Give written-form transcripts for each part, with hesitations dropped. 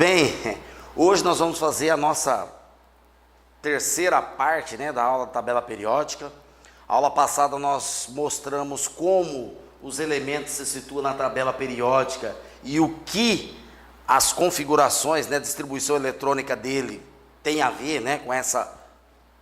bem? Hoje nós vamos fazer a nossa terceira parte, da aula da tabela periódica. A aula passada nós mostramos como os elementos se situam na tabela periódica e o que as configurações, distribuição eletrônica dele tem a ver,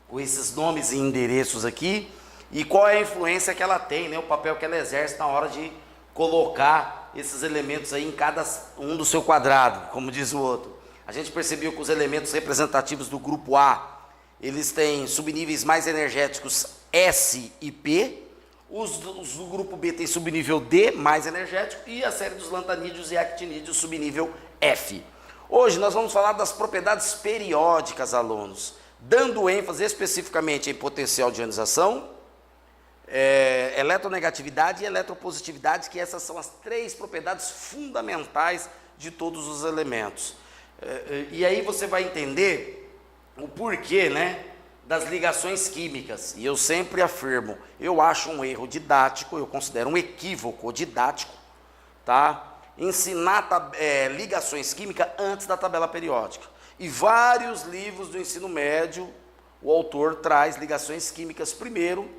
com esses nomes e endereços aqui, e qual é a influência que ela tem, o papel que ela exerce na hora de colocar esses elementos aí em cada um do seu quadrado, como diz o outro. A gente percebeu que os elementos representativos do grupo A, eles têm subníveis mais energéticos S e P, os do grupo B tem subnível D, mais energético, e a série dos lantanídeos e actinídeos subnível F. Hoje nós vamos falar das propriedades periódicas, alunos, dando ênfase especificamente em potencial de ionização, eletronegatividade e eletropositividade, que essas são as três propriedades fundamentais de todos os elementos. E aí você vai entender o porquê, das ligações químicas. E eu sempre afirmo, eu acho um erro didático, eu considero um equívoco didático, ensinar ligações químicas antes da tabela periódica. E vários livros do ensino médio, o autor traz ligações químicas primeiro,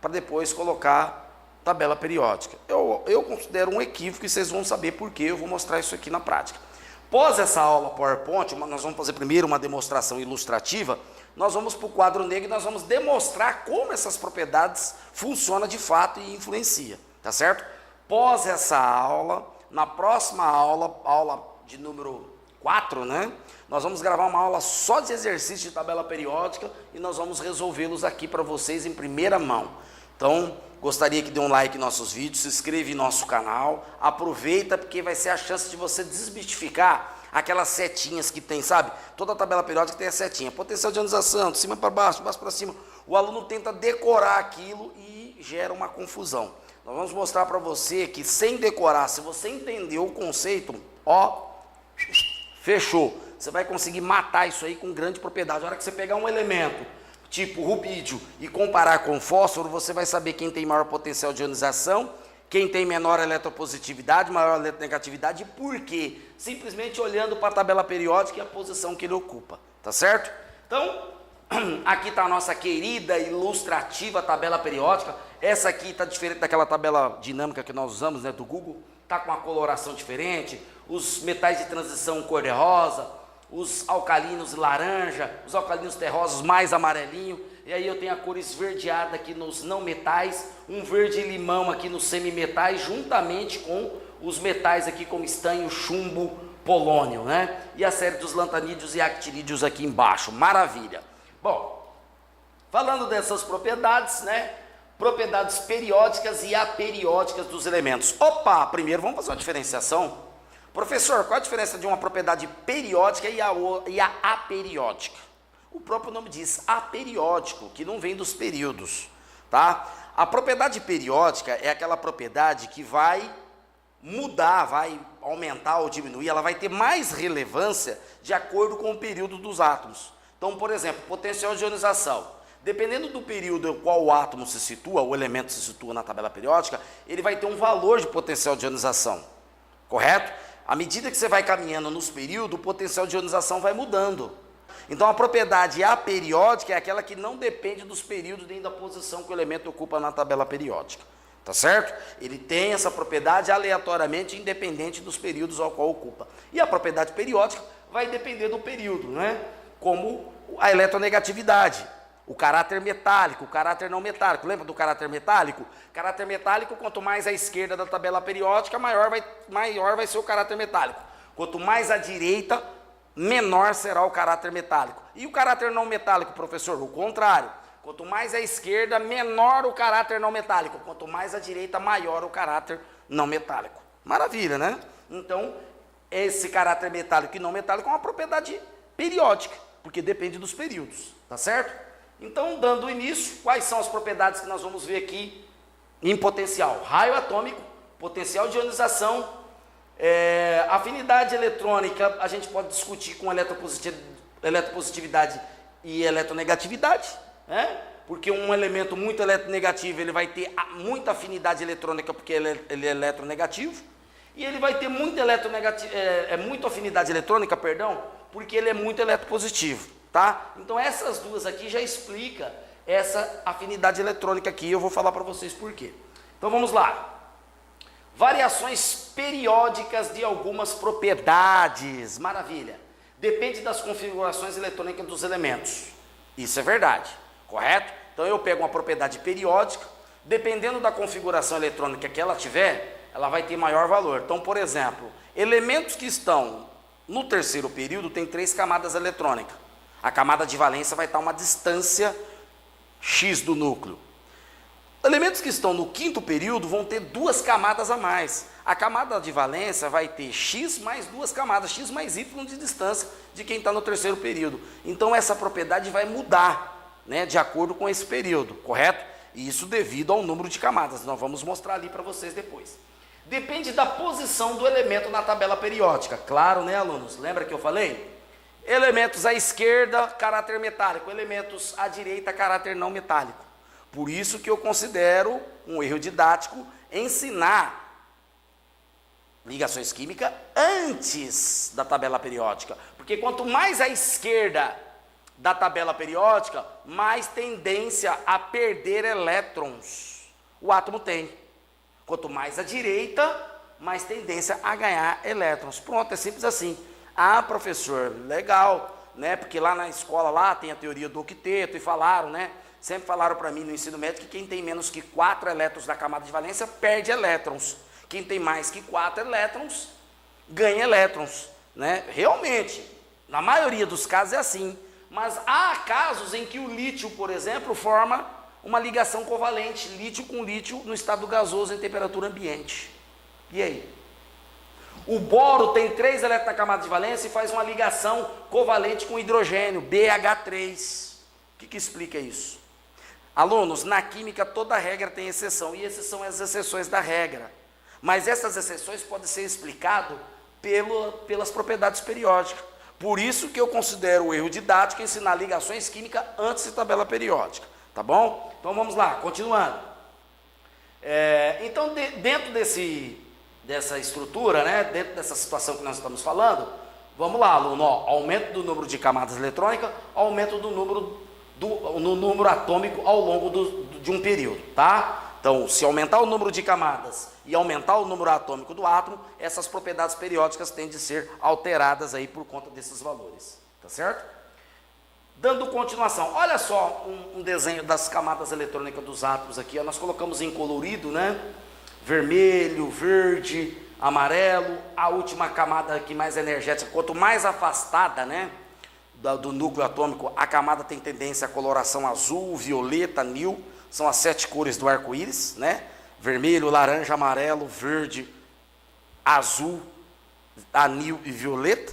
para depois colocar tabela periódica. Eu considero um equívoco e vocês vão saber por quê, eu vou mostrar isso aqui na prática. Após essa aula PowerPoint, nós vamos fazer primeiro uma demonstração ilustrativa, nós vamos para o quadro negro e nós vamos demonstrar como essas propriedades funcionam de fato e influenciam, tá certo? Após essa aula, na próxima aula, aula de número 4, nós vamos gravar uma aula só de exercício de tabela periódica e nós vamos resolvê-los aqui para vocês em primeira mão. Então, gostaria que dê um like em nossos vídeos, se inscreva em nosso canal, aproveita porque vai ser a chance de você desmistificar aquelas setinhas que tem, sabe? Toda tabela periódica tem a setinha, potencial de ionização, de cima para baixo, de baixo para cima. O aluno tenta decorar aquilo e gera uma confusão. Nós vamos mostrar para você que sem decorar, se você entendeu o conceito, fechou. Você vai conseguir matar isso aí com grande propriedade. A hora que você pegar um elemento, tipo rubídio, e comparar com fósforo, você vai saber quem tem maior potencial de ionização, quem tem menor eletropositividade, maior eletronegatividade, e por quê? Simplesmente olhando para a tabela periódica e a posição que ele ocupa, tá certo? Então, aqui está a nossa querida ilustrativa tabela periódica. Essa aqui está diferente daquela tabela dinâmica que nós usamos, do Google. Está com uma coloração diferente, os metais de transição cor-de-rosa, os alcalinos laranja, os alcalinos terrosos mais amarelinho, e aí eu tenho a cor esverdeada aqui nos não metais, um verde limão aqui nos semimetais, juntamente com os metais aqui como estanho, chumbo, polônio, E a série dos lantanídeos e actinídeos aqui embaixo, maravilha. Bom, falando dessas propriedades, propriedades periódicas e aperiódicas dos elementos. Primeiro vamos fazer uma diferenciação. Professor, qual a diferença de uma propriedade periódica e a aperiódica? O próprio nome diz aperiódico, que não vem dos períodos, tá? A propriedade periódica é aquela propriedade que vai mudar, vai aumentar ou diminuir, ela vai ter mais relevância de acordo com o período dos átomos. Então, por exemplo, potencial de ionização. Dependendo do período em qual o átomo se situa, o elemento se situa na tabela periódica, ele vai ter um valor de potencial de ionização, correto? À medida que você vai caminhando nos períodos, o potencial de ionização vai mudando. Então, a propriedade aperiódica é aquela que não depende dos períodos nem da posição que o elemento ocupa na tabela periódica. Tá certo? Ele tem essa propriedade aleatoriamente independente dos períodos ao qual ocupa. E a propriedade periódica vai depender do período, como a eletronegatividade, o caráter metálico, o caráter não metálico. Lembra do caráter metálico? Caráter metálico, quanto mais à esquerda da tabela periódica, maior vai ser o caráter metálico. Quanto mais à direita, menor será o caráter metálico. E o caráter não metálico, professor? O contrário. Quanto mais à esquerda, menor o caráter não metálico. Quanto mais à direita, maior o caráter não metálico. Maravilha, Então, esse caráter metálico e não metálico é uma propriedade periódica, porque depende dos períodos, tá certo? Então, dando início, quais são as propriedades que nós vamos ver aqui em potencial? Raio atômico, potencial de ionização, afinidade eletrônica, a gente pode discutir com eletropositividade e eletronegatividade, porque um elemento muito eletronegativo, ele vai ter muita afinidade eletrônica porque ele é eletronegativo. E ele vai ter muito muito afinidade eletrônica, perdão, porque ele é muito eletropositivo, tá? Então essas duas aqui já explica essa afinidade eletrônica aqui, eu vou falar para vocês por quê. Então vamos lá. Variações periódicas de algumas propriedades, maravilha. Depende das configurações eletrônicas dos elementos. Isso é verdade, correto? Então eu pego uma propriedade periódica, dependendo da configuração eletrônica que ela tiver, ela vai ter maior valor. Então, por exemplo, elementos que estão no terceiro período têm 3 camadas eletrônicas. A camada de valência vai estar a uma distância x do núcleo. Elementos que estão no quinto período vão ter 2 camadas a mais. A camada de valência vai ter x mais 2 camadas, x mais y de distância de quem está no terceiro período. Então essa propriedade vai mudar, né, de acordo com esse período, correto? E isso devido ao número de camadas. Nós vamos mostrar ali para vocês depois. Depende da posição do elemento na tabela periódica. Claro, né, alunos? Lembra que eu falei? Elementos à esquerda, caráter metálico. Elementos à direita, caráter não metálico. Por isso que eu considero um erro didático ensinar ligações químicas antes da tabela periódica. Porque quanto mais à esquerda da tabela periódica, mais tendência a perder elétrons o átomo tem. Quanto mais à direita, mais tendência a ganhar elétrons. Pronto, é simples assim. Ah, professor, legal, né? Porque lá na escola lá tem a teoria do octeto e falaram, né? Sempre falaram para mim no ensino médio que quem tem menos que 4 elétrons da camada de valência perde elétrons. Quem tem mais que 4 elétrons ganha elétrons, né? Realmente, na maioria dos casos é assim. Mas há casos em que o lítio, por exemplo, forma uma ligação covalente, lítio com lítio no estado gasoso em temperatura ambiente. E aí? O boro tem 3 elétrons na camada de valência e faz uma ligação covalente com hidrogênio, BH3. O que explica isso? Alunos, na química toda regra tem exceção, e essas são as exceções da regra. Mas essas exceções podem ser explicadas pelas propriedades periódicas. Por isso que eu considero o erro didático ensinar ligações químicas antes de tabela periódica. Tá bom? Então vamos lá, continuando. Então, dentro dessa estrutura, né, dentro dessa situação que nós estamos falando, vamos lá, aluno, ó, aumento do número de camadas eletrônicas, aumento do número atômico ao longo de um período, tá? Então, se aumentar o número de camadas e aumentar o número atômico do átomo, essas propriedades periódicas tendem a ser alteradas aí por conta desses valores, tá certo? Dando continuação, olha só um desenho das camadas eletrônicas dos átomos aqui, ó, nós colocamos em colorido, né? Vermelho, verde, amarelo, a última camada aqui mais energética, quanto mais afastada, né, do núcleo atômico, a camada tem tendência à coloração azul, violeta, anil, são as 7 cores do arco-íris, né? Vermelho, laranja, amarelo, verde, azul, anil e violeta,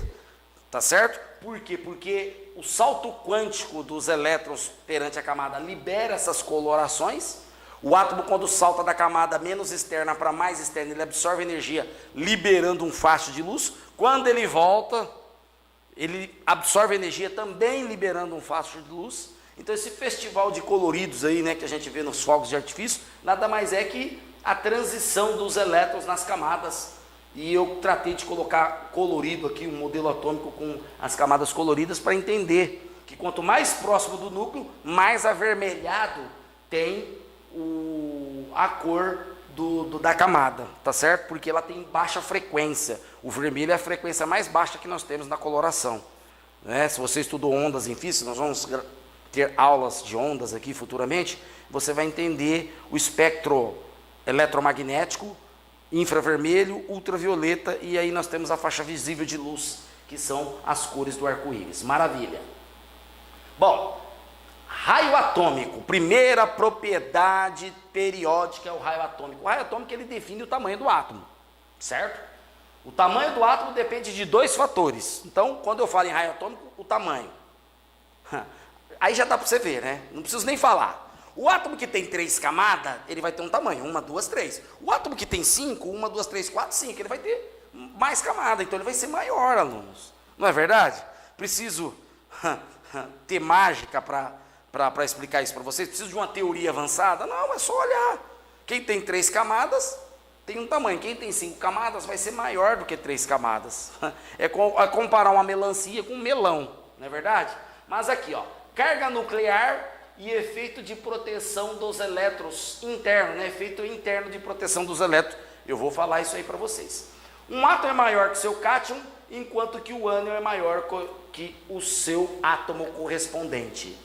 tá certo? Por quê? Porque o salto quântico dos elétrons perante a camada libera essas colorações. O átomo, quando salta da camada menos externa para mais externa, ele absorve energia, liberando um facho de luz. Quando ele volta, ele absorve energia também liberando um facho de luz. Então esse festival de coloridos aí, né, que a gente vê nos fogos de artifício, nada mais é que a transição dos elétrons nas camadas. E eu tratei de colocar colorido aqui, um modelo atômico com as camadas coloridas, para entender que quanto mais próximo do núcleo, mais avermelhado tem a cor da camada, tá certo? Porque ela tem baixa frequência. O vermelho é a frequência mais baixa que nós temos na coloração, né? Se você estudou ondas em física, nós vamos ter aulas de ondas aqui futuramente, você vai entender o espectro eletromagnético, infravermelho, ultravioleta, e aí nós temos a faixa visível de luz, que são as cores do arco-íris. Maravilha. Bom, raio atômico, primeira propriedade periódica é o raio atômico. O raio atômico, ele define o tamanho do átomo, certo? O tamanho do átomo depende de 2 fatores. Então, quando eu falo em raio atômico, o tamanho. Aí já dá para você ver, né? Não preciso nem falar. O átomo que tem 3 camadas, ele vai ter um tamanho, 1, 2, 3. O átomo que tem 5, 1, 2, 3, 4, 5, ele vai ter mais camada, então ele vai ser maior, alunos. Não é verdade? Preciso ter mágica para explicar isso para vocês? Preciso de uma teoria avançada? Não, é só olhar. Quem tem 3 camadas tem um tamanho. Quem tem 5 camadas vai ser maior do que 3 camadas. É comparar uma melancia com um melão, não é verdade? Mas aqui, ó, carga nuclear e efeito de proteção dos elétrons internos, né? Efeito interno de proteção dos elétrons. Eu vou falar isso aí para vocês. Um átomo é maior que seu cátion, enquanto que o ânion é maior que o seu átomo correspondente.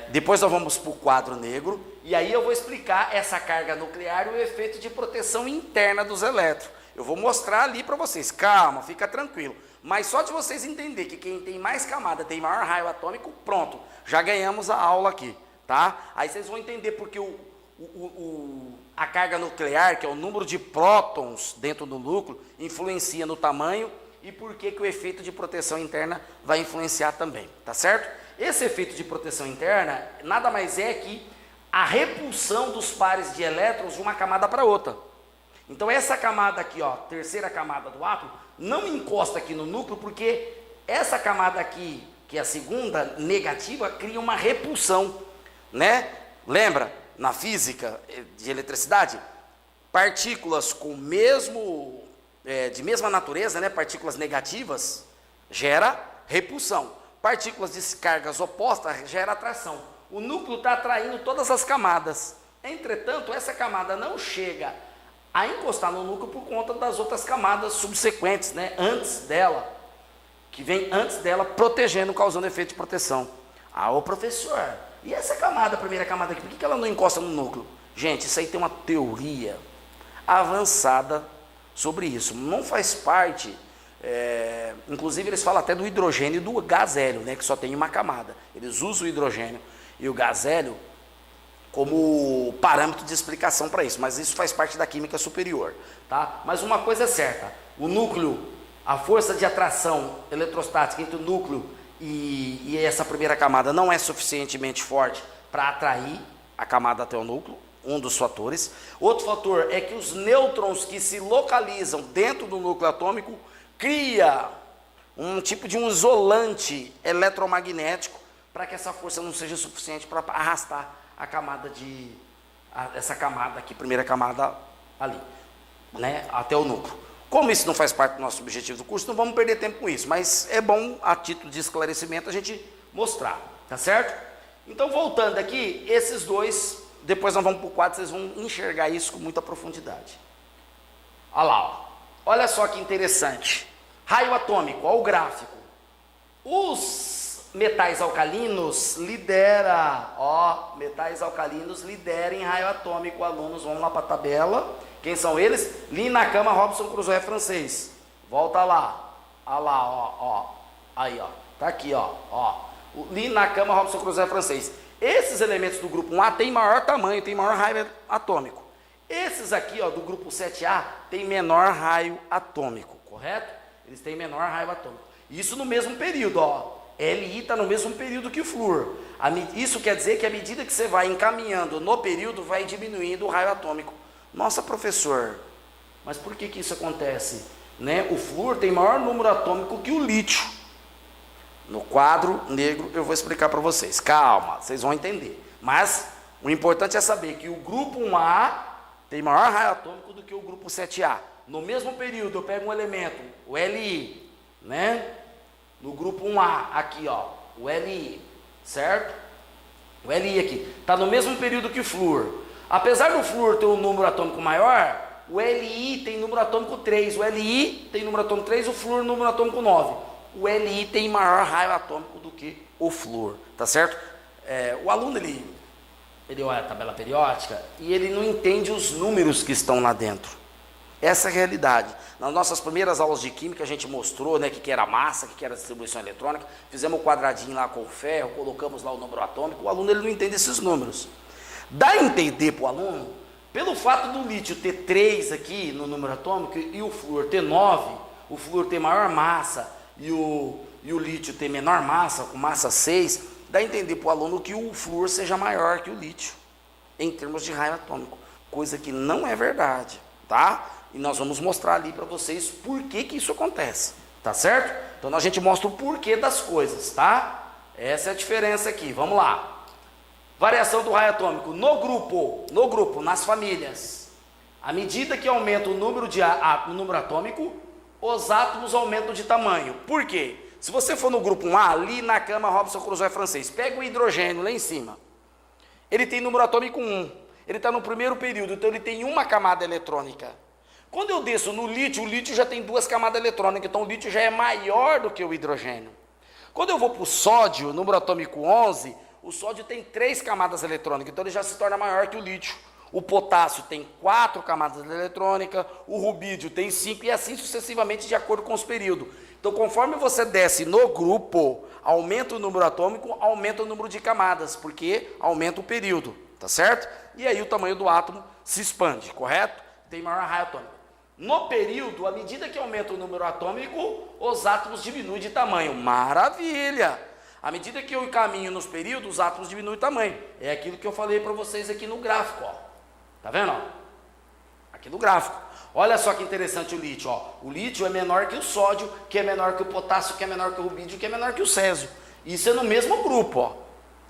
Depois nós vamos para o quadro negro, e aí eu vou explicar essa carga nuclear e o efeito de proteção interna dos elétrons. Eu vou mostrar ali para vocês, calma, fica tranquilo. Mas só de vocês entenderem que quem tem mais camada tem maior raio atômico, pronto, já ganhamos a aula aqui, tá? Aí vocês vão entender porque a carga nuclear, que é o número de prótons dentro do núcleo, influencia no tamanho e por que o efeito de proteção interna vai influenciar também, tá certo? Esse efeito de proteção interna nada mais é que a repulsão dos pares de elétrons de uma camada para outra. Então essa camada aqui, ó, terceira camada do átomo, não encosta aqui no núcleo porque essa camada aqui, que é a segunda, negativa, cria uma repulsão, né? Lembra, na física de eletricidade, partículas com de mesma natureza, né? Partículas negativas, gera repulsão. Partículas de cargas opostas gera atração. O núcleo está atraindo todas as camadas. Entretanto, essa camada não chega a encostar no núcleo por conta das outras camadas subsequentes, né? Antes dela, que vem antes dela, protegendo, causando efeito de proteção. Ô professor, e essa camada, a primeira camada aqui, por que ela não encosta no núcleo? Gente, isso aí tem uma teoria avançada sobre isso. Não faz parte, inclusive eles falam até do hidrogênio e do gás hélio, né? Que só tem uma camada. Eles usam o hidrogênio e o gás hélio como parâmetro de explicação para isso, mas isso faz parte da química superior, tá? Mas uma coisa é certa, o núcleo, a força de atração eletrostática entre o núcleo e essa primeira camada não é suficientemente forte para atrair a camada até o núcleo, um dos fatores. Outro fator é que os nêutrons que se localizam dentro do núcleo atômico cria um tipo de um isolante eletromagnético para que essa força não seja suficiente para arrastar a camada essa camada aqui, primeira camada ali, né, até o núcleo. Como isso não faz parte do nosso objetivo do curso, não vamos perder tempo com isso, mas é bom, a título de esclarecimento, a gente mostrar, tá certo? Então, voltando aqui, esses dois, depois nós vamos para o quadro, vocês vão enxergar isso com muita profundidade. Olha lá, ó. Olha só que interessante, raio atômico, olha o gráfico. Os metais alcalinos metais alcalinos lideram em raio atômico. Alunos, vamos lá para a tabela. Quem são eles? Lin, Nakama, Robson Crusoe, francês. Volta lá. Olha lá, ó. Aí, ó. Tá aqui, ó. O Lin, Nakama, Robson Crusoe, francês. Esses elementos do grupo 1A têm maior tamanho, têm maior raio atômico. Esses aqui, ó, do grupo 7A, têm menor raio atômico, correto? Eles têm menor raio atômico. Isso no mesmo período, ó. Li está no mesmo período que o flúor. Isso quer dizer que à medida que você vai encaminhando no período, vai diminuindo o raio atômico. Nossa, professor, mas por que isso acontece? Né? O flúor tem maior número atômico que o lítio. No quadro negro eu vou explicar para vocês. Calma, vocês vão entender. Mas o importante é saber que o grupo 1A tem maior raio atômico do que o grupo 7A. No mesmo período eu pego um elemento, o Li, né? No grupo 1A, aqui, ó, o Li, certo? O Li aqui, está no mesmo período que o flúor. Apesar do flúor ter um número atômico maior, o Li tem número atômico 3, o Li tem número atômico 3, o flúor número atômico 9. O Li tem maior raio atômico do que o flúor, tá certo? O aluno, ele olha a tabela periódica e ele não entende os números que estão lá dentro. Essa é a realidade. Nas nossas primeiras aulas de química, a gente mostrou, né, que era massa, que era distribuição eletrônica, fizemos o quadradinho lá com o ferro, colocamos lá o número atômico, o aluno ele não entende esses números. Dá a entender para o aluno, pelo fato do lítio ter 3 aqui no número atômico e o flúor ter 9, o flúor ter maior massa e o lítio ter menor massa, com massa 6, dá a entender para o aluno que o flúor seja maior que o lítio, em termos de raio atômico, coisa que não é verdade, tá? E nós vamos mostrar ali para vocês por que isso acontece, tá certo? Então a gente mostra o porquê das coisas, tá? Essa é a diferença aqui, vamos lá. Variação do raio atômico no grupo, nas famílias. À medida que aumenta o número, o número atômico, os átomos aumentam de tamanho. Por quê? Se você for no grupo 1A, ali na cama Robinson Crusoe francês, pega o hidrogênio lá em cima. Ele tem número atômico 1. Ele está no primeiro período, então ele tem uma camada eletrônica. Quando eu desço no lítio, o lítio já tem 2 camadas eletrônicas, então o lítio já é maior do que o hidrogênio. Quando eu vou para o sódio, número atômico 11, o sódio tem 3 camadas eletrônicas, então ele já se torna maior que o lítio. O potássio tem 4 camadas eletrônicas, o rubídio tem 5 e assim sucessivamente de acordo com os períodos. Então, conforme você desce no grupo, aumenta o número atômico, aumenta o número de camadas, porque aumenta o período, tá certo? E aí o tamanho do átomo se expande, correto? Tem maior raio atômico. No período, à medida que aumenta o número atômico, os átomos diminuem de tamanho. Maravilha! À medida que eu caminho nos períodos, os átomos diminuem de tamanho. É aquilo que eu falei para vocês aqui no gráfico, ó. Tá vendo? Ó? Aqui no gráfico. Olha só que interessante o lítio, ó. O lítio é menor que o sódio, que é menor que o potássio, que é menor que o rubídio, que é menor que o césio. Isso é no mesmo grupo, ó.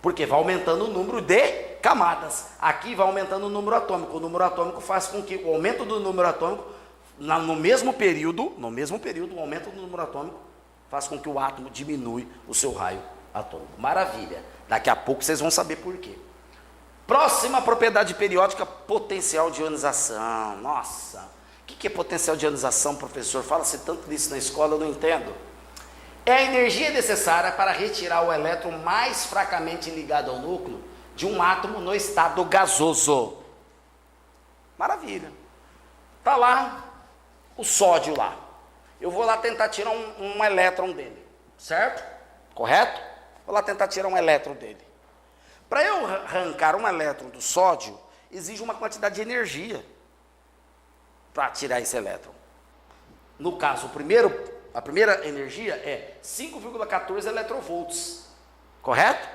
Porque vai aumentando o número de camadas. Aqui vai aumentando o número atômico. O número atômico faz com que o aumento do número atômico, no mesmo período, o aumento do número atômico faz com que o átomo diminui o seu raio atômico. Maravilha. Daqui a pouco vocês vão saber por quê. Próxima propriedade periódica, potencial de ionização. Nossa, o que é potencial de ionização, professor? Fala-se tanto disso na escola, eu não entendo. É a energia necessária para retirar o elétron mais fracamente ligado ao núcleo de um átomo no estado gasoso. Maravilha. Está lá o sódio lá. Eu vou lá tentar tirar um elétron dele, certo? Correto? Vou lá tentar tirar um elétron dele. Para eu arrancar um elétron do sódio, exige uma quantidade de energia para tirar esse elétron. No caso, a primeira energia é 5,14 eletrovolts, correto?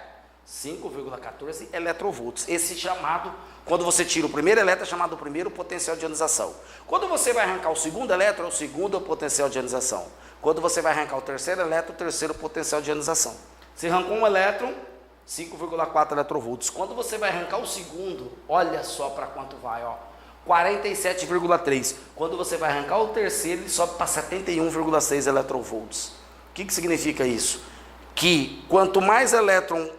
5,14 eletrovolts. Esse chamado, quando você tira o primeiro elétron, é chamado o primeiro potencial de ionização. Quando você vai arrancar o segundo elétron, é o segundo potencial de ionização. Quando você vai arrancar o terceiro elétron, o terceiro potencial de ionização. Você arrancou um elétron, 5,4 eletrovolts. Quando você vai arrancar o segundo, olha só para quanto vai, ó, 47,3. Quando você vai arrancar o terceiro, ele sobe para 71,6 eletrovolts. O que significa isso? Que quanto mais elétron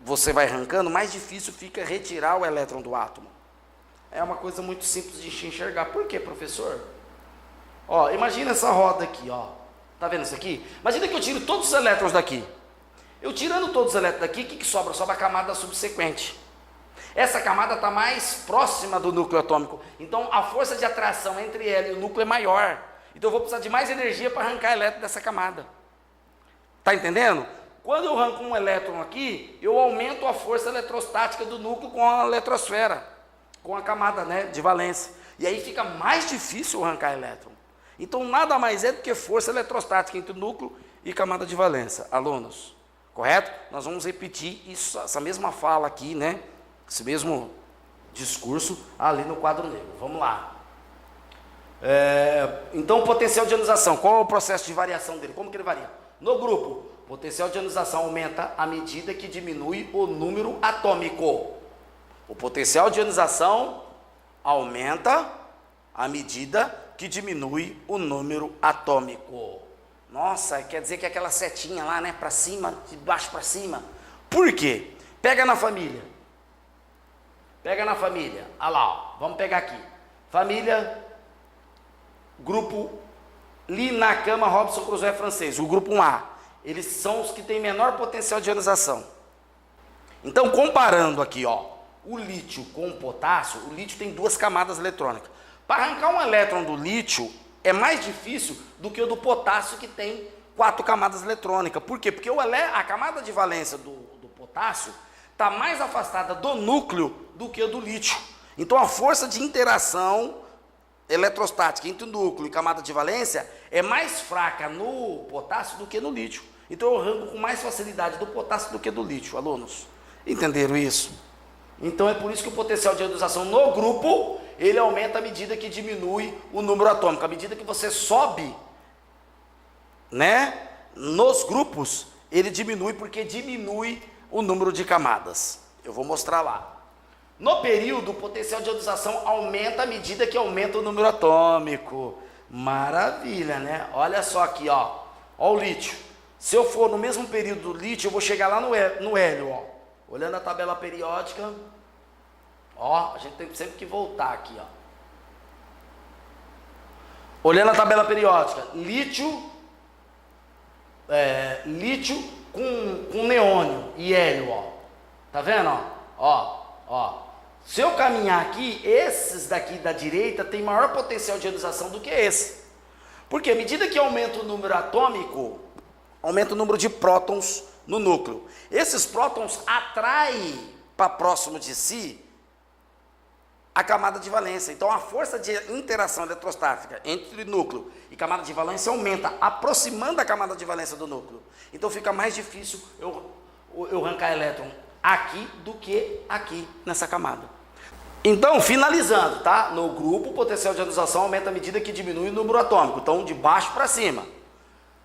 você vai arrancando, mais difícil fica retirar o elétron do átomo. É uma coisa muito simples de enxergar. Por quê, professor? Ó, imagina essa roda aqui, ó. Tá vendo isso aqui? Imagina que eu tiro todos os elétrons daqui. Eu tirando todos os elétrons daqui, o que sobra? Sobra a camada subsequente. Essa camada está mais próxima do núcleo atômico. Então, a força de atração entre ela e o núcleo é maior. Então, eu vou precisar de mais energia para arrancar elétron dessa camada. Está entendendo? Quando eu arranco um elétron aqui, eu aumento a força eletrostática do núcleo com a eletrosfera, com a camada, né, de valência. E aí fica mais difícil arrancar elétron. Então, nada mais é do que força eletrostática entre o núcleo e camada de valência. Alunos, correto? Nós vamos repetir isso, essa mesma fala aqui, né? Esse mesmo discurso ali no quadro negro. Vamos lá. Então, o potencial de ionização, qual é o processo de variação dele? Como que ele varia? No grupo, o potencial de ionização aumenta à medida que diminui o número atômico. O potencial de ionização aumenta à medida que diminui o número atômico. Nossa, quer dizer que aquela setinha lá, né, para cima, de baixo para cima. Por quê? Pega na família. Pega na família. Olha lá, ó. Vamos pegar aqui. Família, grupo Linacama Robinson Crusoe francês, o grupo 1A. Eles são os que têm menor potencial de ionização. Então, comparando aqui, ó, o lítio com o potássio, o lítio tem 2 camadas eletrônicas. Para arrancar um elétron do lítio, é mais difícil do que o do potássio, que tem 4 camadas eletrônicas. Por quê? Porque a camada de valência do potássio está mais afastada do núcleo do que a do lítio. Então, a força de interação eletrostática entre o núcleo e camada de valência é mais fraca no potássio do que no lítio. Então, eu arranco com mais facilidade do potássio do que do lítio, alunos. Entenderam isso? Então, é por isso que o potencial de ionização no grupo, ele aumenta à medida que diminui o número atômico. À medida que você sobe, né, nos grupos, ele diminui porque diminui o número de camadas. Eu vou mostrar lá. No período, o potencial de ionização aumenta à medida que aumenta o número atômico. Maravilha, né? Olha só aqui, ó. Ó o lítio. Se eu for no mesmo período do lítio, eu vou chegar lá no hélio, ó. Olhando a tabela periódica, ó, a gente tem sempre que voltar aqui, ó. Olhando a tabela periódica, lítio com neônio e hélio, ó. Tá vendo, ó? Se eu caminhar aqui, esses daqui da direita têm maior potencial de ionização do que esse. Porque à medida que aumenta o número atômico, aumenta o número de prótons no núcleo. Esses prótons atraem para próximo de si a camada de valência. Então a força de interação eletrostática entre núcleo e camada de valência aumenta, aproximando a camada de valência do núcleo. Então fica mais difícil eu arrancar elétron aqui do que aqui nessa camada. Então, finalizando, tá? No grupo, o potencial de ionização aumenta à medida que diminui o número atômico. Então, de baixo para cima.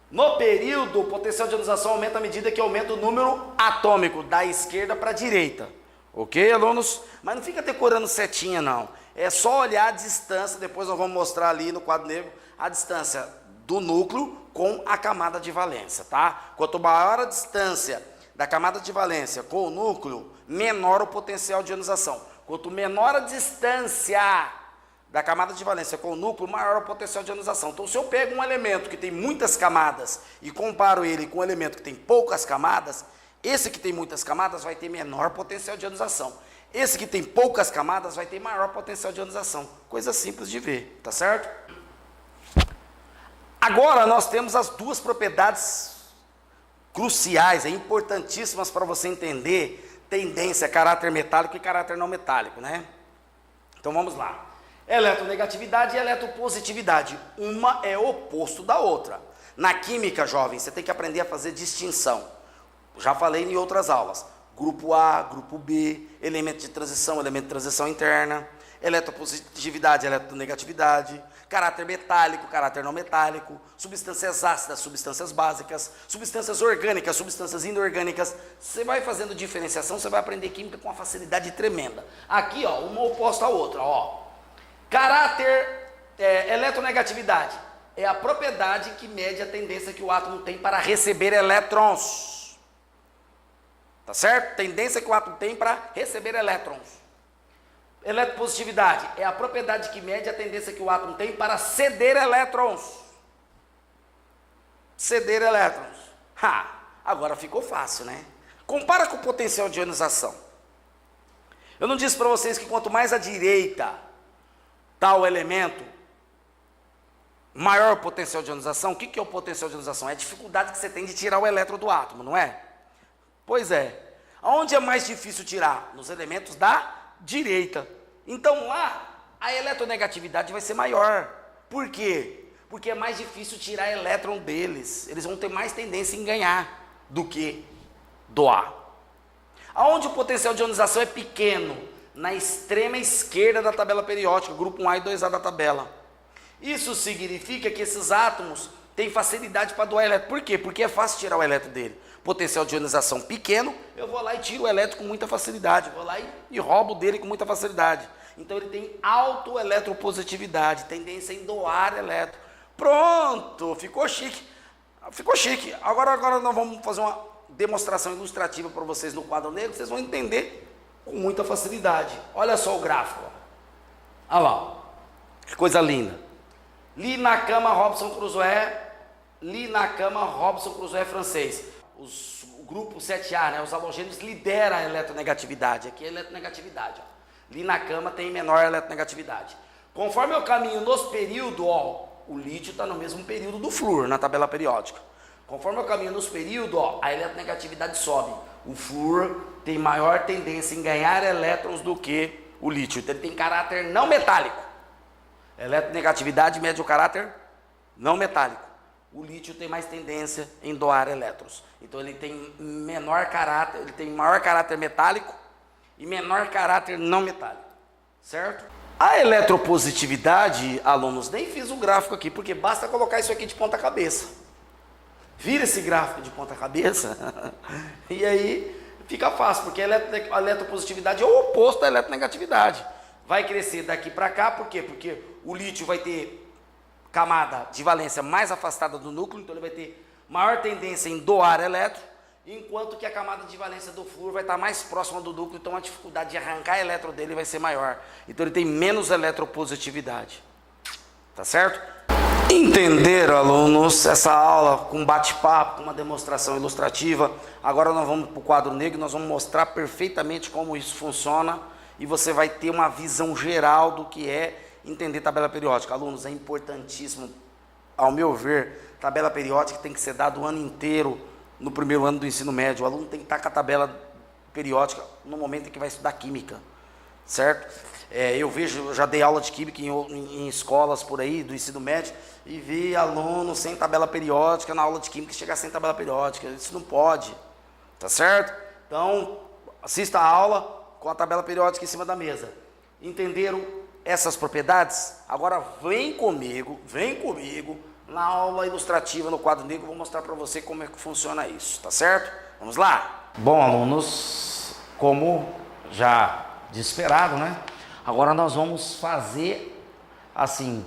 No período, o potencial de ionização aumenta à medida que aumenta o número atômico, da esquerda para a direita. Ok, alunos? Mas não fica decorando setinha, não. É só olhar a distância, depois nós vamos mostrar ali no quadro negro, a distância do núcleo com a camada de valência, tá? Quanto maior a distância da camada de valência com o núcleo, menor o potencial de ionização. Quanto menor a distância da camada de valência com o núcleo, maior o potencial de ionização. Então, se eu pego um elemento que tem muitas camadas e comparo ele com um elemento que tem poucas camadas, esse que tem muitas camadas vai ter menor potencial de ionização. Esse que tem poucas camadas vai ter maior potencial de ionização. Coisa simples de ver, tá certo? Agora, nós temos as duas propriedades cruciais, importantíssimas para você entender tendência, caráter metálico e caráter não metálico, né? Então vamos lá. Eletronegatividade e eletropositividade. Uma é o oposto da outra. Na química, jovem, você tem que aprender a fazer distinção. Já falei em outras aulas. Grupo A, grupo B, elemento de transição interna, eletropositividade, eletronegatividade, caráter metálico, caráter não metálico, substâncias ácidas, substâncias básicas, substâncias orgânicas, substâncias inorgânicas. Você vai fazendo diferenciação, você vai aprender química com uma facilidade tremenda. Aqui, ó, uma oposta à outra, ó. Eletronegatividade é a propriedade que mede a tendência que o átomo tem para receber elétrons. Tá certo? Tendência que o átomo tem para receber elétrons. Eletropositividade é a propriedade que mede a tendência que o átomo tem para ceder elétrons. Ceder elétrons. Agora ficou fácil, né? Compara com o potencial de ionização. Eu não disse para vocês que quanto mais à direita está o elemento, maior o potencial de ionização? O que é o potencial de ionização? É a dificuldade que você tem de tirar o elétron do átomo, não é? Pois é. Aonde é mais difícil tirar? Nos elementos da direita. Então lá, a eletronegatividade vai ser maior. Por quê? Porque é mais difícil tirar elétron deles. Eles vão ter mais tendência em ganhar do que doar. Aonde o potencial de ionização é pequeno? Na extrema esquerda da tabela periódica, grupo 1A e 2A da tabela. Isso significa que esses átomos têm facilidade para doar elétron. Por quê? Porque é fácil tirar o elétron dele. Potencial de ionização pequeno, eu vou lá e tiro o elétron com muita facilidade. Vou lá e roubo dele com muita facilidade. Então ele tem autoeletropositividade, tendência em doar elétron. Pronto, ficou chique. Ficou chique. Agora nós vamos fazer uma demonstração ilustrativa para vocês no quadro negro, vocês vão entender com muita facilidade. Olha só o gráfico. Ó. Olha lá. Que coisa linda. Li na cama Robson Crusoe francês. O grupo 7A, né, os halogênios lideram a eletronegatividade. Aqui é a eletronegatividade. Ó. Ali na cama tem menor eletronegatividade. Conforme eu caminho nos períodos, ó, o lítio está no mesmo período do flúor, na tabela periódica. Conforme eu caminho nos períodos, ó, a eletronegatividade sobe. O flúor tem maior tendência em ganhar elétrons do que o lítio. Então ele tem caráter não metálico. A eletronegatividade mede o caráter não metálico. O lítio tem mais tendência em doar elétrons. Então ele tem menor caráter, ele tem maior caráter metálico e menor caráter não metálico. Certo? A eletropositividade, alunos, nem fiz o gráfico aqui, porque basta colocar isso aqui de ponta cabeça. Vira esse gráfico de ponta cabeça e aí fica fácil, porque a eletropositividade é o oposto da eletronegatividade. Vai crescer daqui para cá, por quê? Porque o lítio vai ter camada de valência mais afastada do núcleo, então ele vai ter maior tendência em doar elétron, enquanto que a camada de valência do flúor vai estar mais próxima do núcleo, então a dificuldade de arrancar elétron dele vai ser maior. Então ele tem menos eletropositividade. Tá certo? Entenderam, alunos, essa aula com bate-papo, com uma demonstração ilustrativa. Agora nós vamos para o quadro negro, nós vamos mostrar perfeitamente como isso funciona e você vai ter uma visão geral do que é entender tabela periódica. Alunos, é importantíssimo, ao meu ver, tabela periódica tem que ser dada o ano inteiro no primeiro ano do ensino médio. O aluno tem que estar com a tabela periódica no momento em que vai estudar química, certo? Eu já dei aula de química em escolas por aí, do ensino médio, e vi aluno sem tabela periódica na aula de química chegar sem tabela periódica. Isso não pode, tá certo? Então, assista a aula com a tabela periódica em cima da mesa. Entenderam essas propriedades? Agora vem comigo na aula ilustrativa no quadro negro, eu vou mostrar para você como é que funciona isso, tá certo? Vamos lá? Bom, alunos, como já de esperado, né? Agora nós vamos fazer, assim,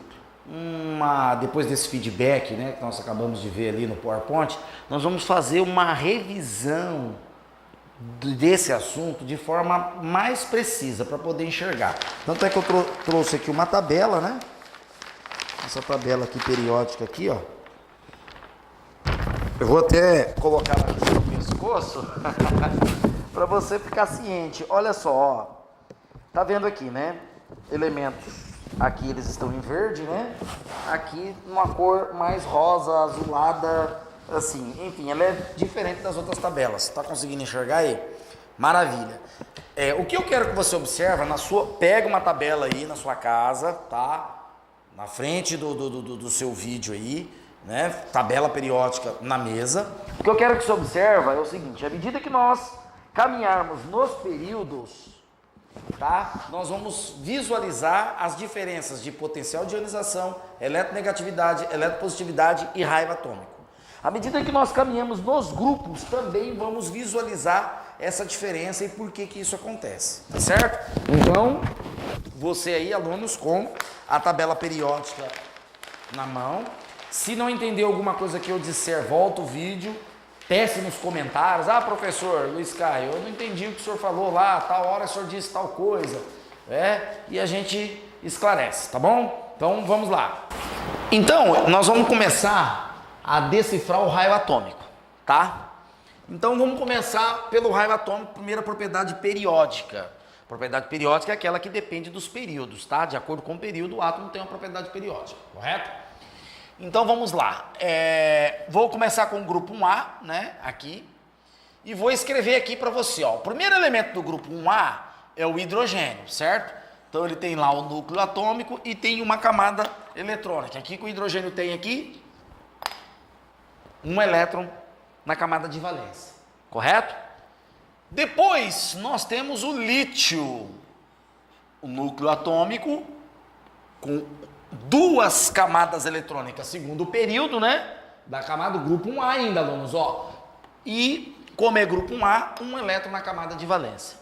depois desse feedback, né, que nós acabamos de ver ali no PowerPoint, nós vamos fazer uma revisão desse assunto de forma mais precisa, para poder enxergar. Tanto é que eu trouxe aqui uma tabela, né? Essa tabela aqui, periódica aqui, ó. Eu vou até colocar aqui no pescoço, para você ficar ciente. Olha só, ó. Tá vendo aqui, né? Elementos, aqui eles estão em verde, né? Aqui uma cor mais rosa, azulada, assim. Enfim, ela é diferente das outras tabelas. Tá conseguindo enxergar aí? Maravilha. O que eu quero que você observe, pega uma tabela aí na sua casa, tá? Na frente do seu vídeo aí, né? Tabela periódica na mesa. O que eu quero que você observe é o seguinte: à medida que nós caminharmos nos períodos, tá? Nós vamos visualizar as diferenças de potencial de ionização, eletronegatividade, eletropositividade e raio atômico. À medida que nós caminhamos nos grupos, também vamos visualizar essa diferença e por que isso acontece, tá certo? Então, você aí, alunos, com a tabela periódica na mão. Se não entendeu alguma coisa que eu disser, volta o vídeo. Teste nos comentários: ah, professor Luiz Caio, eu não entendi o que o senhor falou lá, tal hora o senhor disse tal coisa, e a gente esclarece, tá bom? Então vamos lá. Então nós vamos começar a decifrar o raio atômico, tá? Então vamos começar pelo raio atômico, primeira propriedade periódica. Propriedade periódica é aquela que depende dos períodos, tá? De acordo com o período, o átomo tem uma propriedade periódica, correto? Então vamos lá, vou começar com o grupo 1A, né, aqui, e vou escrever aqui para você, ó. O primeiro elemento do grupo 1A é o hidrogênio, certo? Então ele tem lá o núcleo atômico e tem uma camada eletrônica. Aqui que o hidrogênio tem aqui, um elétron na camada de valência, correto? Depois nós temos o lítio, o núcleo atômico com duas camadas eletrônicas, segundo o período, né? Da camada do grupo 1A ainda, alunos, ó. E, como é grupo 1A, um elétron na camada de valência.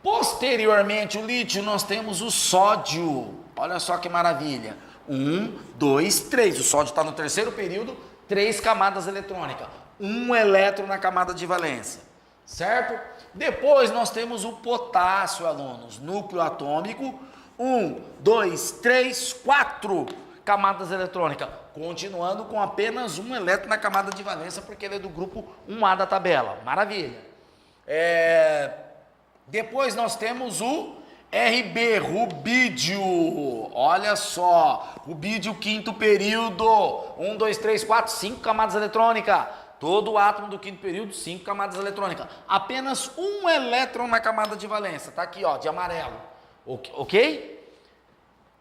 Posteriormente, o lítio, nós temos o sódio. Olha só que maravilha. 1, 2, 3. O sódio está no terceiro período, 3 camadas eletrônicas. Um elétron na camada de valência, certo? Depois nós temos o potássio, alunos. Núcleo atômico. 1, 2, 3, 4 camadas eletrônicas, continuando com apenas um elétron na camada de valência, porque ele é do grupo 1A da tabela. Maravilha. Depois nós temos o RB, rubídio. Olha só, rubídio, quinto período. 1, 2, 3, 4, 5 camadas eletrônicas. Todo átomo do quinto período, 5 camadas eletrônicas. Apenas um elétron na camada de valência. Tá aqui, ó, de amarelo. Ok?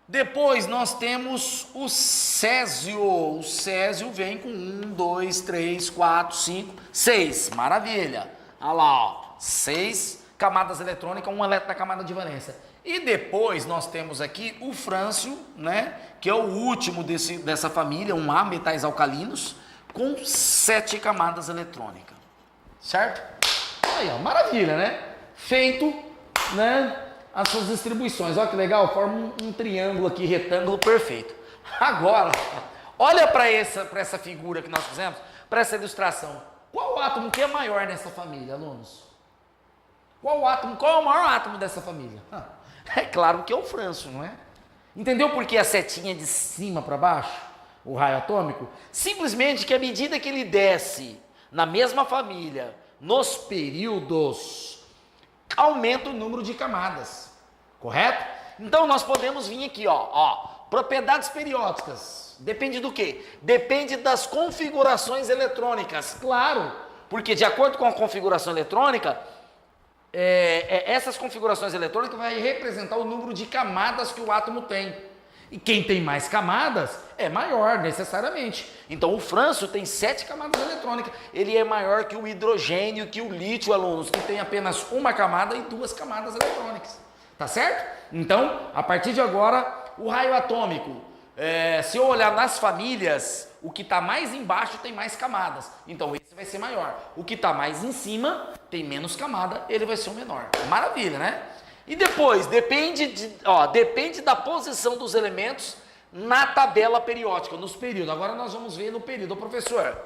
Depois nós temos o césio. O césio vem com 1, 2, 3, 4, 5, 6. Maravilha. Olha lá, ó, 6 camadas eletrônicas, um elétron na camada de valência. E depois nós temos aqui o frâncio, né, que é o último dessa família, 1A, metais alcalinos, com 7 camadas eletrônicas. Certo? Aí, ó, maravilha, né? Feito, né, as suas distribuições. Olha que legal, forma um triângulo aqui, retângulo perfeito. Agora, olha para essa figura que nós fizemos, para essa ilustração. Qual átomo que é maior nessa família, alunos? Qual é o maior átomo dessa família? É claro que é o frâncio, não é? Entendeu por que a setinha de cima para baixo, o raio atômico? Simplesmente que à medida que ele desce na mesma família, nos períodos, aumenta o número de camadas, correto? Então nós podemos vir aqui, ó, propriedades periódicas. Depende do quê? Depende das configurações eletrônicas, claro, porque de acordo com a configuração eletrônica, essas configurações eletrônicas vai representar o número de camadas que o átomo tem. E quem tem mais camadas é maior, necessariamente. Então o frâncio tem 7 camadas eletrônicas. Ele é maior que o hidrogênio, que o lítio, alunos, que tem apenas uma camada e 2 camadas eletrônicas. Tá certo? Então, a partir de agora, o raio atômico, se eu olhar nas famílias, o que está mais embaixo tem mais camadas. Então esse vai ser maior. O que está mais em cima tem menos camada, ele vai ser o menor. Maravilha, né? E depois, depende da posição dos elementos na tabela periódica, nos períodos. Agora nós vamos ver no período, professor.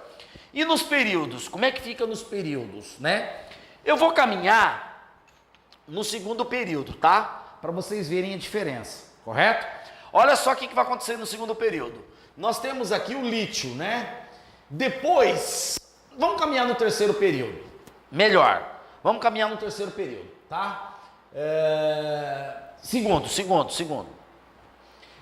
E nos períodos? Como é que fica nos períodos, né? Eu vou caminhar no segundo período, tá? Para vocês verem a diferença, correto? Olha só o que vai acontecer no segundo período. Nós temos aqui o lítio, né? Depois, vamos caminhar no terceiro período. Melhor, vamos caminhar no terceiro período, tá? Segundo.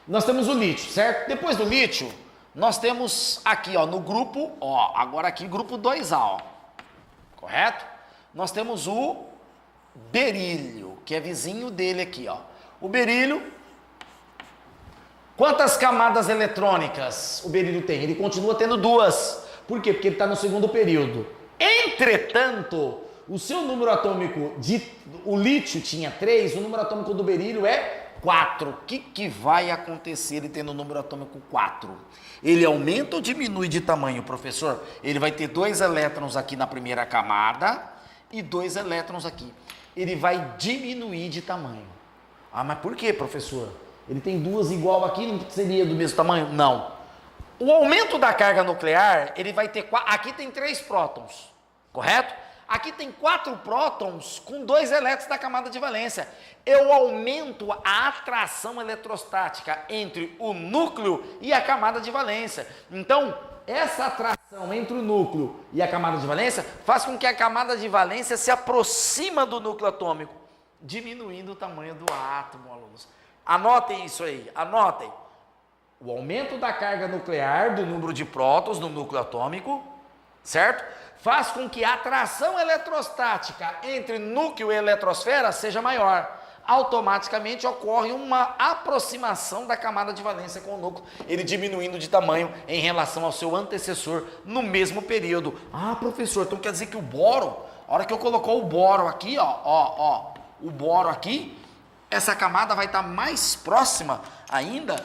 Nós temos o lítio, certo? Depois do lítio, nós temos aqui, ó, no grupo, ó, agora aqui grupo 2A, ó, correto? Nós temos o berílio, que é vizinho dele aqui, ó. O berílio, quantas camadas eletrônicas o berílio tem? Ele continua tendo 2. Por quê? Porque ele está no segundo período. Entretanto, o seu número atômico o lítio tinha 3, o número atômico do berílio é 4. O que vai acontecer ele tendo o número atômico 4? Ele aumenta ou diminui de tamanho, professor? Ele vai ter 2 elétrons aqui na primeira camada e 2 elétrons aqui. Ele vai diminuir de tamanho. Ah, mas por quê, professor? Ele tem 2 igual aqui, não seria do mesmo tamanho? Não. O aumento da carga nuclear, ele vai ter... Aqui tem 3 prótons, correto? Aqui tem 4 prótons com 2 elétrons da camada de valência. Eu aumento a atração eletrostática entre o núcleo e a camada de valência. Então, essa atração entre o núcleo e a camada de valência faz com que a camada de valência se aproxima do núcleo atômico, diminuindo o tamanho do átomo, alunos. Anotem isso aí, anotem. O aumento da carga nuclear do número de prótons no núcleo atômico, certo? Faz com que a atração eletrostática entre núcleo e eletrosfera seja maior. Automaticamente ocorre uma aproximação da camada de valência com o núcleo, ele diminuindo de tamanho em relação ao seu antecessor no mesmo período. Ah, professor, então quer dizer que o boro, a hora que eu colocou o boro aqui, o boro aqui, essa camada vai estar mais próxima ainda?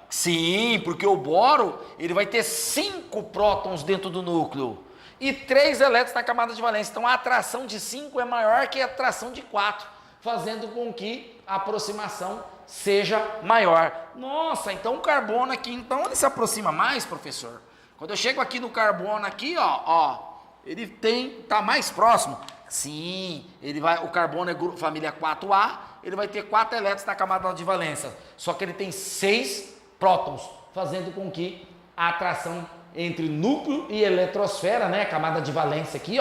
Sim, porque o boro, ele vai ter 5 prótons dentro do núcleo e 3 elétrons na camada de valência. Então a atração de 5 é maior que a atração de 4, fazendo com que a aproximação seja maior. Nossa, então o carbono aqui, então ele se aproxima mais, professor? Quando eu chego aqui no carbono aqui, ele tá mais próximo. Sim, o carbono é família 4A, ele vai ter 4 elétrons na camada de valência, só que ele tem 6 prótons, fazendo com que a atração entre núcleo e eletrosfera, né, a camada de valência aqui,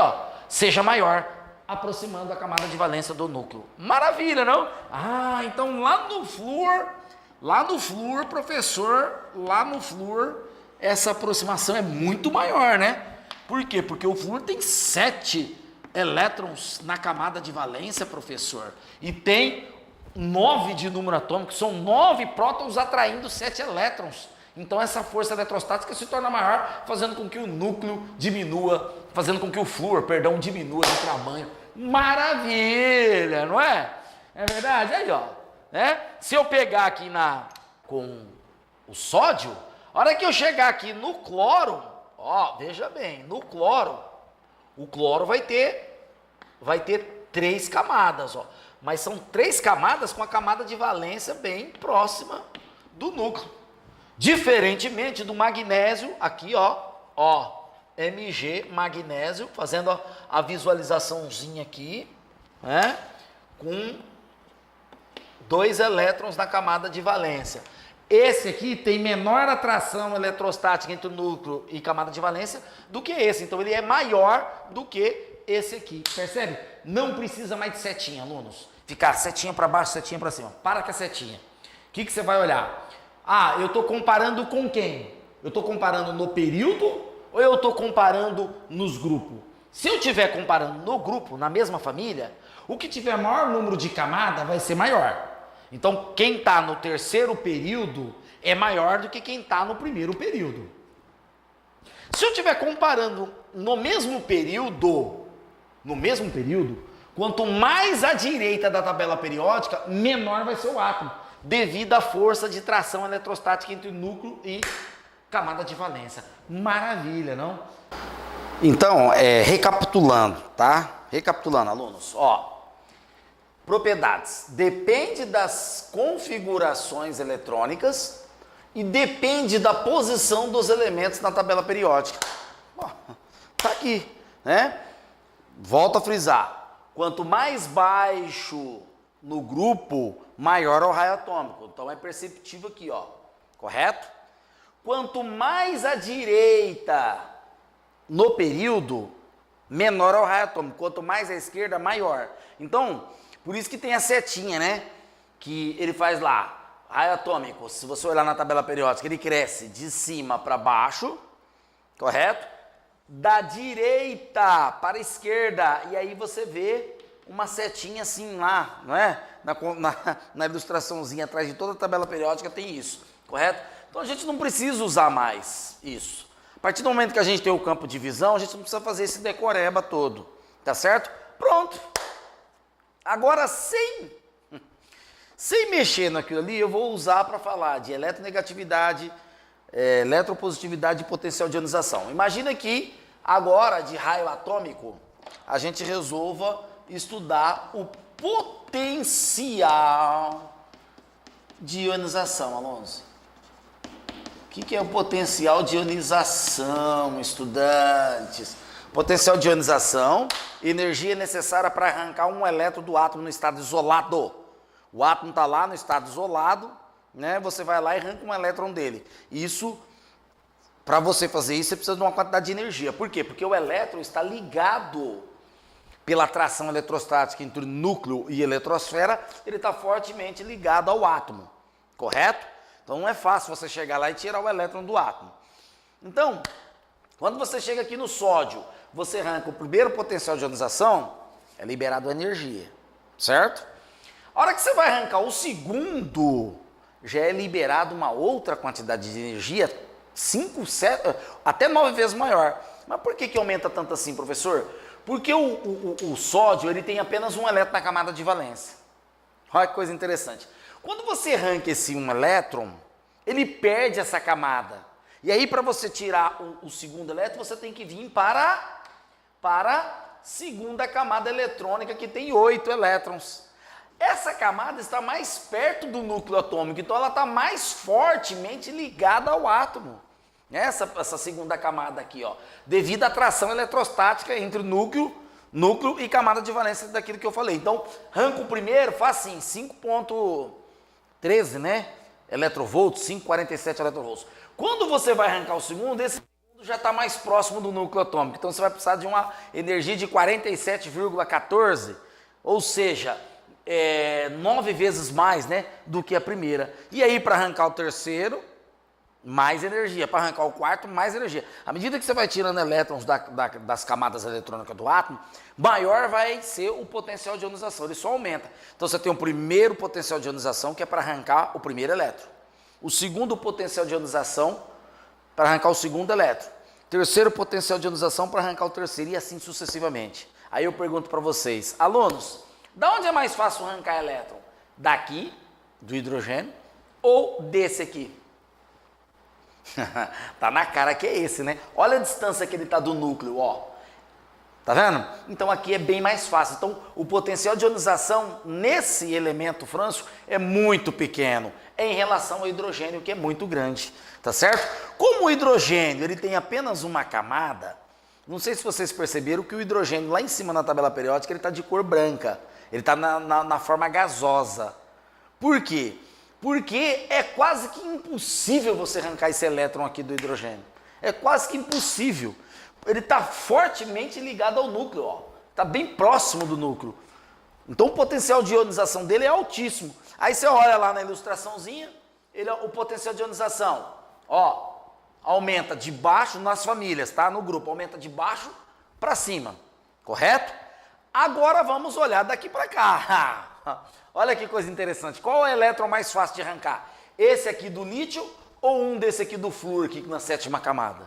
seja maior, aproximando a camada de valência do núcleo. Maravilha, não? Ah, então lá no flúor, professor, essa aproximação é muito maior, né? Por quê? Porque o flúor tem 7 elétrons na camada de valência, professor, e tem 9 de número atômico, são 9 prótons atraindo 7 elétrons. Então essa força eletrostática se torna maior, fazendo com que o núcleo diminua, fazendo com que o flúor, diminua de tamanho. Maravilha, não é? É verdade? Aí, né? Se eu pegar aqui com o sódio, a hora que eu chegar aqui no cloro, veja bem, no cloro, o cloro vai ter vai ter 3 camadas, ó. Mas são 3 camadas com a camada de valência bem próxima do núcleo. Diferentemente do magnésio, aqui, ó, Mg, magnésio, fazendo a visualizaçãozinha aqui, né? Com 2 elétrons na camada de valência. Esse aqui tem menor atração eletrostática entre o núcleo e camada de valência do que esse. Então ele é maior do que esse aqui. Percebe? Não precisa mais de setinha, alunos. Ficar setinha para baixo, setinha para cima. Para com a setinha. O que você vai olhar? Ah, eu estou comparando com quem? Eu estou comparando no período ou eu estou comparando nos grupos? Se eu estiver comparando no grupo, na mesma família, o que tiver maior número de camada vai ser maior. Então, quem está no terceiro período é maior do que quem está no primeiro período. Se eu estiver comparando no mesmo período, quanto mais à direita da tabela periódica, menor vai ser o átomo, devido à força de tração eletrostática entre núcleo e camada de valência. Maravilha, não? Então, recapitulando, tá? Recapitulando, alunos, ó. Propriedades. Depende das configurações eletrônicas e depende da posição dos elementos na tabela periódica. Ó, tá aqui, né? Volto a frisar. Quanto mais baixo no grupo, maior é o raio atômico. Então é perceptível aqui, ó. Correto? Quanto mais à direita no período, menor é o raio atômico. Quanto mais à esquerda, maior. Então, por isso que tem a setinha, né? Que ele faz lá, raio atômico. Se você olhar na tabela periódica, ele cresce de cima para baixo, correto? Da direita para a esquerda. E aí você vê uma setinha assim lá, não é? Na ilustraçãozinha atrás de toda a tabela periódica tem isso, correto? Então a gente não precisa usar mais isso. A partir do momento que a gente tem o campo de visão, a gente não precisa fazer esse decoreba todo, tá certo? Pronto. Agora, sem mexer naquilo ali, eu vou usar para falar de eletronegatividade, eletropositividade e potencial de ionização. Imagina que agora, de raio atômico, a gente resolva estudar o potencial de ionização, alunos. O que é o potencial de ionização, estudantes? Potencial de ionização, energia necessária para arrancar um elétron do átomo no estado isolado. O átomo está lá no estado isolado, né? Você vai lá e arranca um elétron dele. Isso, para você fazer isso, você precisa de uma quantidade de energia. Por quê? Porque o elétron está ligado pela atração eletrostática entre núcleo e eletrosfera, ele está fortemente ligado ao átomo, correto? Então não é fácil você chegar lá e tirar o elétron do átomo. Então, quando você chega aqui no sódio, você arranca o primeiro potencial de ionização, é liberado energia, certo? A hora que você vai arrancar o segundo, já é liberado uma outra quantidade de energia, 5, 7, até 9 vezes maior. Mas por que aumenta tanto assim, professor? Porque o sódio ele tem apenas um elétron na camada de valência. Olha que coisa interessante. Quando você arranca esse um elétron, ele perde essa camada. E aí, para você tirar o segundo elétron, você tem que vir para a segunda camada eletrônica, que tem 8 elétrons. Essa camada está mais perto do núcleo atômico, então ela está mais fortemente ligada ao átomo. Essa segunda camada aqui, ó, devido à atração eletrostática entre o núcleo e camada de valência daquilo que eu falei. Então, arranca o primeiro, faz assim, 5,13, né? Eletrovolts, 5,47 eletrovolts. Quando você vai arrancar o segundo, esse segundo já está mais próximo do núcleo atômico. Então, você vai precisar de uma energia de 47,14, ou seja, 9 vezes mais, né, do que a primeira. E aí, para arrancar o terceiro, mais energia. Para arrancar o quarto, mais energia. À medida que você vai tirando elétrons das camadas eletrônicas do átomo, maior vai ser o potencial de ionização. Ele só aumenta. Então, você tem o primeiro potencial de ionização, que é para arrancar o primeiro elétron. O segundo potencial de ionização, para arrancar o segundo elétron. Terceiro potencial de ionização, para arrancar o terceiro, e assim sucessivamente. Aí eu pergunto para vocês, alunos, da onde é mais fácil arrancar elétron? Daqui, do hidrogênio, ou desse aqui? Tá na cara que é esse, né? Olha a distância que ele está do núcleo, ó. Tá vendo? Então aqui é bem mais fácil. Então o potencial de ionização nesse elemento frâncio é muito pequeno em relação ao hidrogênio, que é muito grande, tá certo? Como o hidrogênio ele tem apenas uma camada, não sei se vocês perceberam que o hidrogênio lá em cima na tabela periódica ele está de cor branca, ele está na forma gasosa. Por quê? Porque é quase que impossível você arrancar esse elétron aqui do hidrogênio. É quase que impossível. Ele está fortemente ligado ao núcleo, ó. Está bem próximo do núcleo. Então o potencial de ionização dele é altíssimo. Aí você olha lá na ilustraçãozinha, o potencial de ionização, ó, aumenta de baixo nas famílias, tá? No grupo, aumenta de baixo para cima, correto? Agora vamos olhar daqui para cá. Olha que coisa interessante. Qual é o elétron mais fácil de arrancar? Esse aqui do lítio ou um desse aqui do flúor aqui na sétima camada?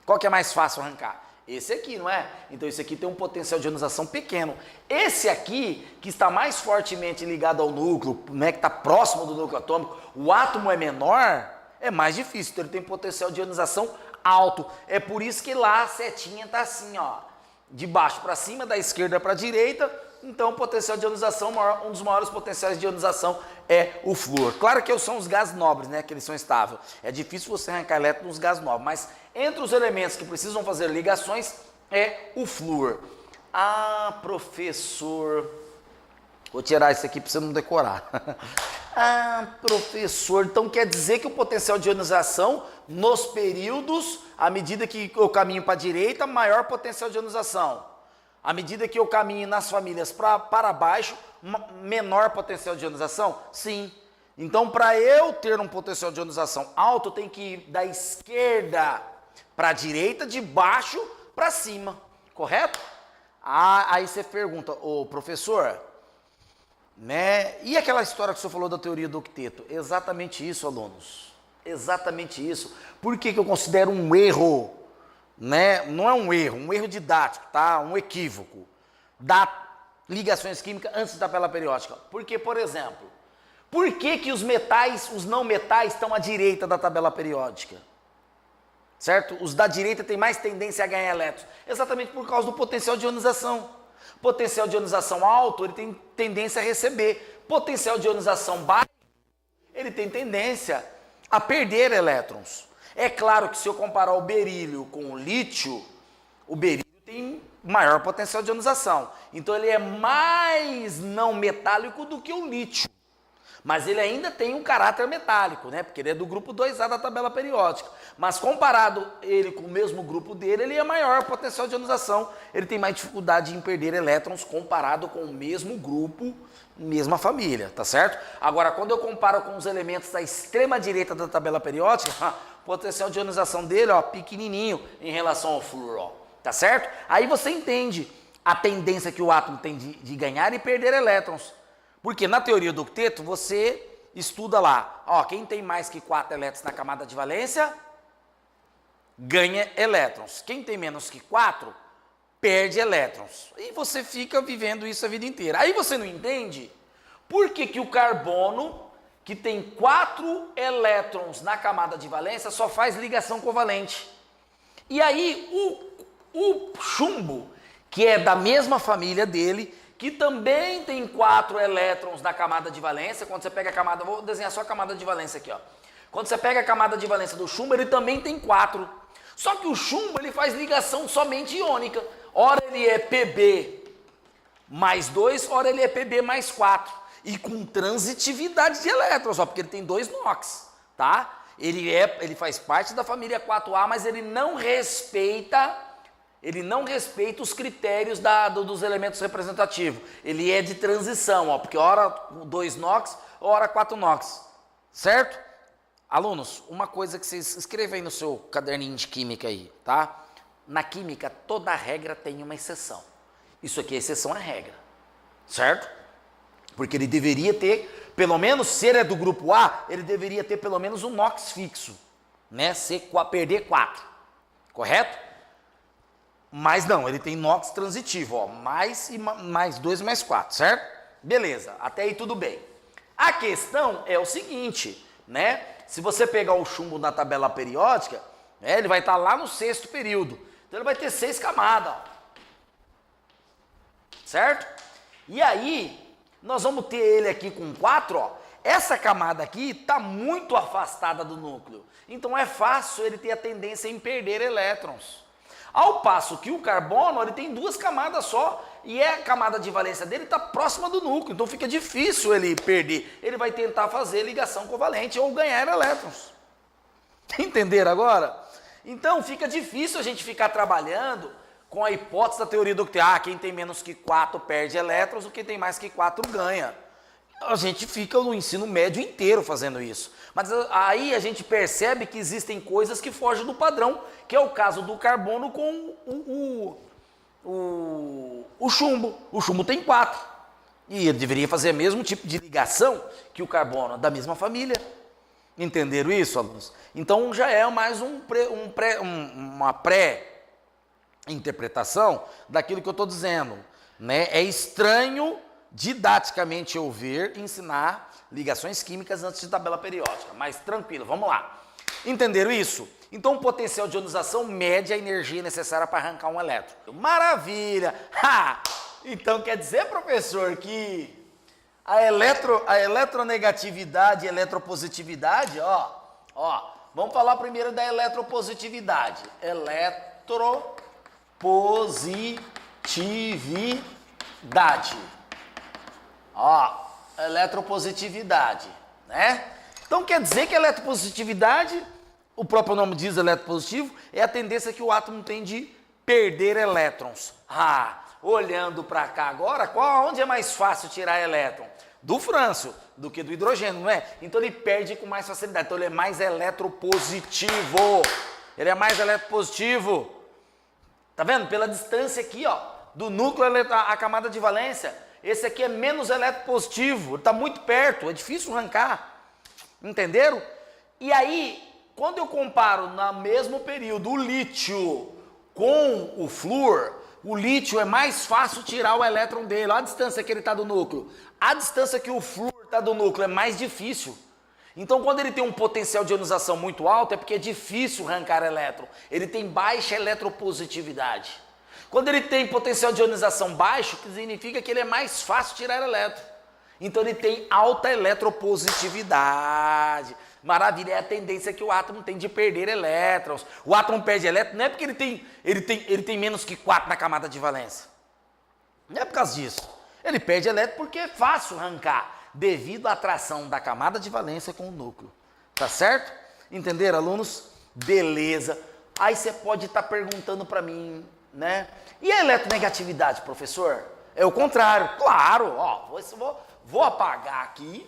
Qual que é mais fácil arrancar? Esse aqui, não é? Então esse aqui tem um potencial de ionização pequeno. Esse aqui, que está mais fortemente ligado ao núcleo, né, que está próximo do núcleo atômico, o átomo é menor, é mais difícil. Então ele tem potencial de ionização alto. É por isso que lá a setinha está assim, ó, de baixo para cima, da esquerda para a direita. Então o potencial de ionização, um dos maiores potenciais de ionização é o flúor. Claro que são os gases nobres, né, que eles são estáveis. É difícil você arrancar elétron nos gases nobres, mas entre os elementos que precisam fazer ligações é o flúor. Ah, professor, vou tirar isso aqui para você não decorar. Ah, professor, então quer dizer que o potencial de ionização nos períodos, à medida que eu caminho para a direita, maior potencial de ionização. À medida que eu caminho nas famílias para baixo, menor potencial de ionização? Sim. Então, para eu ter um potencial de ionização alto, eu tenho que ir da esquerda para a direita, de baixo para cima. Correto? Ah, aí você pergunta, ô professor, né? E aquela história que o senhor falou da teoria do octeto? Exatamente isso, alunos. Exatamente isso. Por que eu considero um erro? Né? Não é um erro didático, tá? Um equívoco da ligações químicas antes da tabela periódica. Porque, por exemplo, por que os metais, os não metais estão à direita da tabela periódica? Certo? Os da direita têm mais tendência a ganhar elétrons. Exatamente por causa do potencial de ionização. Potencial de ionização alto, ele tem tendência a receber. Potencial de ionização baixo, ele tem tendência a perder elétrons. É claro que se eu comparar o berílio com o lítio tem maior potencial de ionização. Então ele é mais não metálico do que o lítio. Mas ele ainda tem um caráter metálico, né? Porque ele é do grupo 2A da tabela periódica. Mas comparado ele com o mesmo grupo dele, ele é maior potencial de ionização. Ele tem mais dificuldade em perder elétrons comparado com o mesmo grupo, mesma família, tá certo? Agora, quando eu comparo com os elementos da extrema direita da tabela periódica, o potencial de ionização dele, ó, pequenininho em relação ao flúor, ó, tá certo? Aí você entende a tendência que o átomo tem de ganhar e perder elétrons. Porque na teoria do octeto, você estuda lá, ó, quem tem mais que 4 elétrons na camada de valência, ganha elétrons. Quem tem menos que 4, perde elétrons. E você fica vivendo isso a vida inteira. Aí você não entende por que o carbono, que tem 4 elétrons na camada de valência, só faz ligação covalente. E aí o chumbo, que é da mesma família dele, que também tem 4 elétrons na camada de valência, quando você pega a camada, vou desenhar só a camada de valência aqui, ó. Quando você pega a camada de valência do chumbo, ele também tem 4. Só que o chumbo, ele faz ligação somente iônica. Ora ele é Pb mais 2, ora ele é Pb mais 4. E com transitividade de elétrons, ó, porque ele tem 2 NOx, tá? Ele faz parte da família 4A, mas ele não respeita os critérios dos elementos representativos. Ele é de transição, ó, porque ora 2 NOx, ora 4 NOx, certo? Alunos, uma coisa que vocês escrevam aí no seu caderninho de química aí, tá? Na química, toda regra tem uma exceção. Isso aqui é exceção à regra, certo? Porque ele deveria ter, pelo menos, se ele é do grupo A, ele deveria ter pelo menos um NOx fixo, né? Perder 4, correto? Mas não, ele tem NOx transitivo, ó, mais 2 mais 4, certo? Beleza, até aí tudo bem. A questão é o seguinte, né? Se você pegar o chumbo na tabela periódica, né, ele vai estar lá no 6º período. Então ele vai ter 6 camadas, ó. certo? E aí, nós vamos ter ele aqui com 4, ó. Essa camada aqui está muito afastada do núcleo, então é fácil ele ter a tendência em perder elétrons. Ao passo que o carbono, ele tem 2 camadas só, e a camada de valência dele está próxima do núcleo, então fica difícil ele perder. Ele vai tentar fazer ligação covalente ou ganhar elétrons. Entenderam agora? Então fica difícil a gente ficar trabalhando com a hipótese da teoria do que quem tem menos que 4 perde elétrons, o que tem mais que 4 ganha. A gente fica no ensino médio inteiro fazendo isso. Mas aí a gente percebe que existem coisas que fogem do padrão, que é o caso do carbono com o chumbo. O chumbo tem 4. E ele deveria fazer o mesmo tipo de ligação que o carbono, da mesma família. Entenderam isso, alunos? Então já é mais uma pré-interpretação daquilo que eu estou dizendo, né? É estranho didaticamente eu ver ensinar ligações químicas antes de tabela periódica, mas tranquilo, vamos lá. Entenderam isso? Então o potencial de ionização mede a energia necessária para arrancar um elétron. Maravilha! Ha! Então quer dizer, professor, que a eletronegatividade e eletropositividade, vamos falar primeiro da eletropositividade. Eletropositividade. Eletropositividade, né? Então quer dizer que a eletropositividade, o próprio nome diz eletropositivo, é a tendência que o átomo tem de perder elétrons. Olhando para cá agora, onde é mais fácil tirar elétron? Do frâncio, do que do hidrogênio, não é? Então ele perde com mais facilidade, então ele é mais eletropositivo. Ele é mais eletropositivo. Tá vendo? Pela distância aqui, do núcleo a camada de valência. Esse aqui é menos eletropositivo, está muito perto, é difícil arrancar. Entenderam? E aí, quando eu comparo no mesmo período o lítio com o flúor, o lítio é mais fácil tirar o elétron dele. Olha a distância que ele está do núcleo. A distância que o flúor está do núcleo é mais difícil. Então, quando ele tem um potencial de ionização muito alto, é porque é difícil arrancar elétron. Ele tem baixa eletropositividade. Quando ele tem potencial de ionização baixo, que significa que ele é mais fácil tirar elétron. Então ele tem alta eletropositividade. Maravilha, é a tendência que o átomo tem de perder elétrons. O átomo perde elétron não é porque ele tem menos que 4 na camada de valência. Não é por causa disso. Ele perde elétron porque é fácil arrancar, devido à atração da camada de valência com o núcleo. Tá certo? Entenderam, alunos? Beleza. Aí você pode estar perguntando para mim, né? E a eletronegatividade, professor? É o contrário. Claro, vou apagar aqui,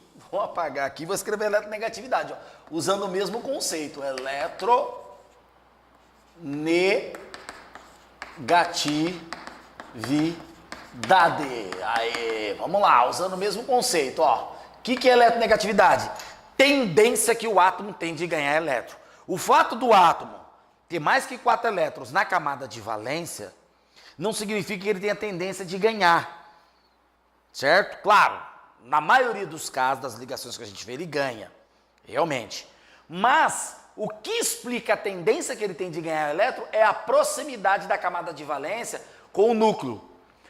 vou escrever eletronegatividade, usando o mesmo conceito, eletronegatividade. Aê, vamos lá, usando o mesmo conceito, O que é eletronegatividade? Tendência que o átomo tem de ganhar elétron. O fato do átomo ter mais que 4 elétrons na camada de valência não significa que ele tenha tendência de ganhar, certo? Claro, na maioria dos casos das ligações que a gente vê, ele ganha, realmente. Mas o que explica a tendência que ele tem de ganhar elétron é a proximidade da camada de valência com o núcleo,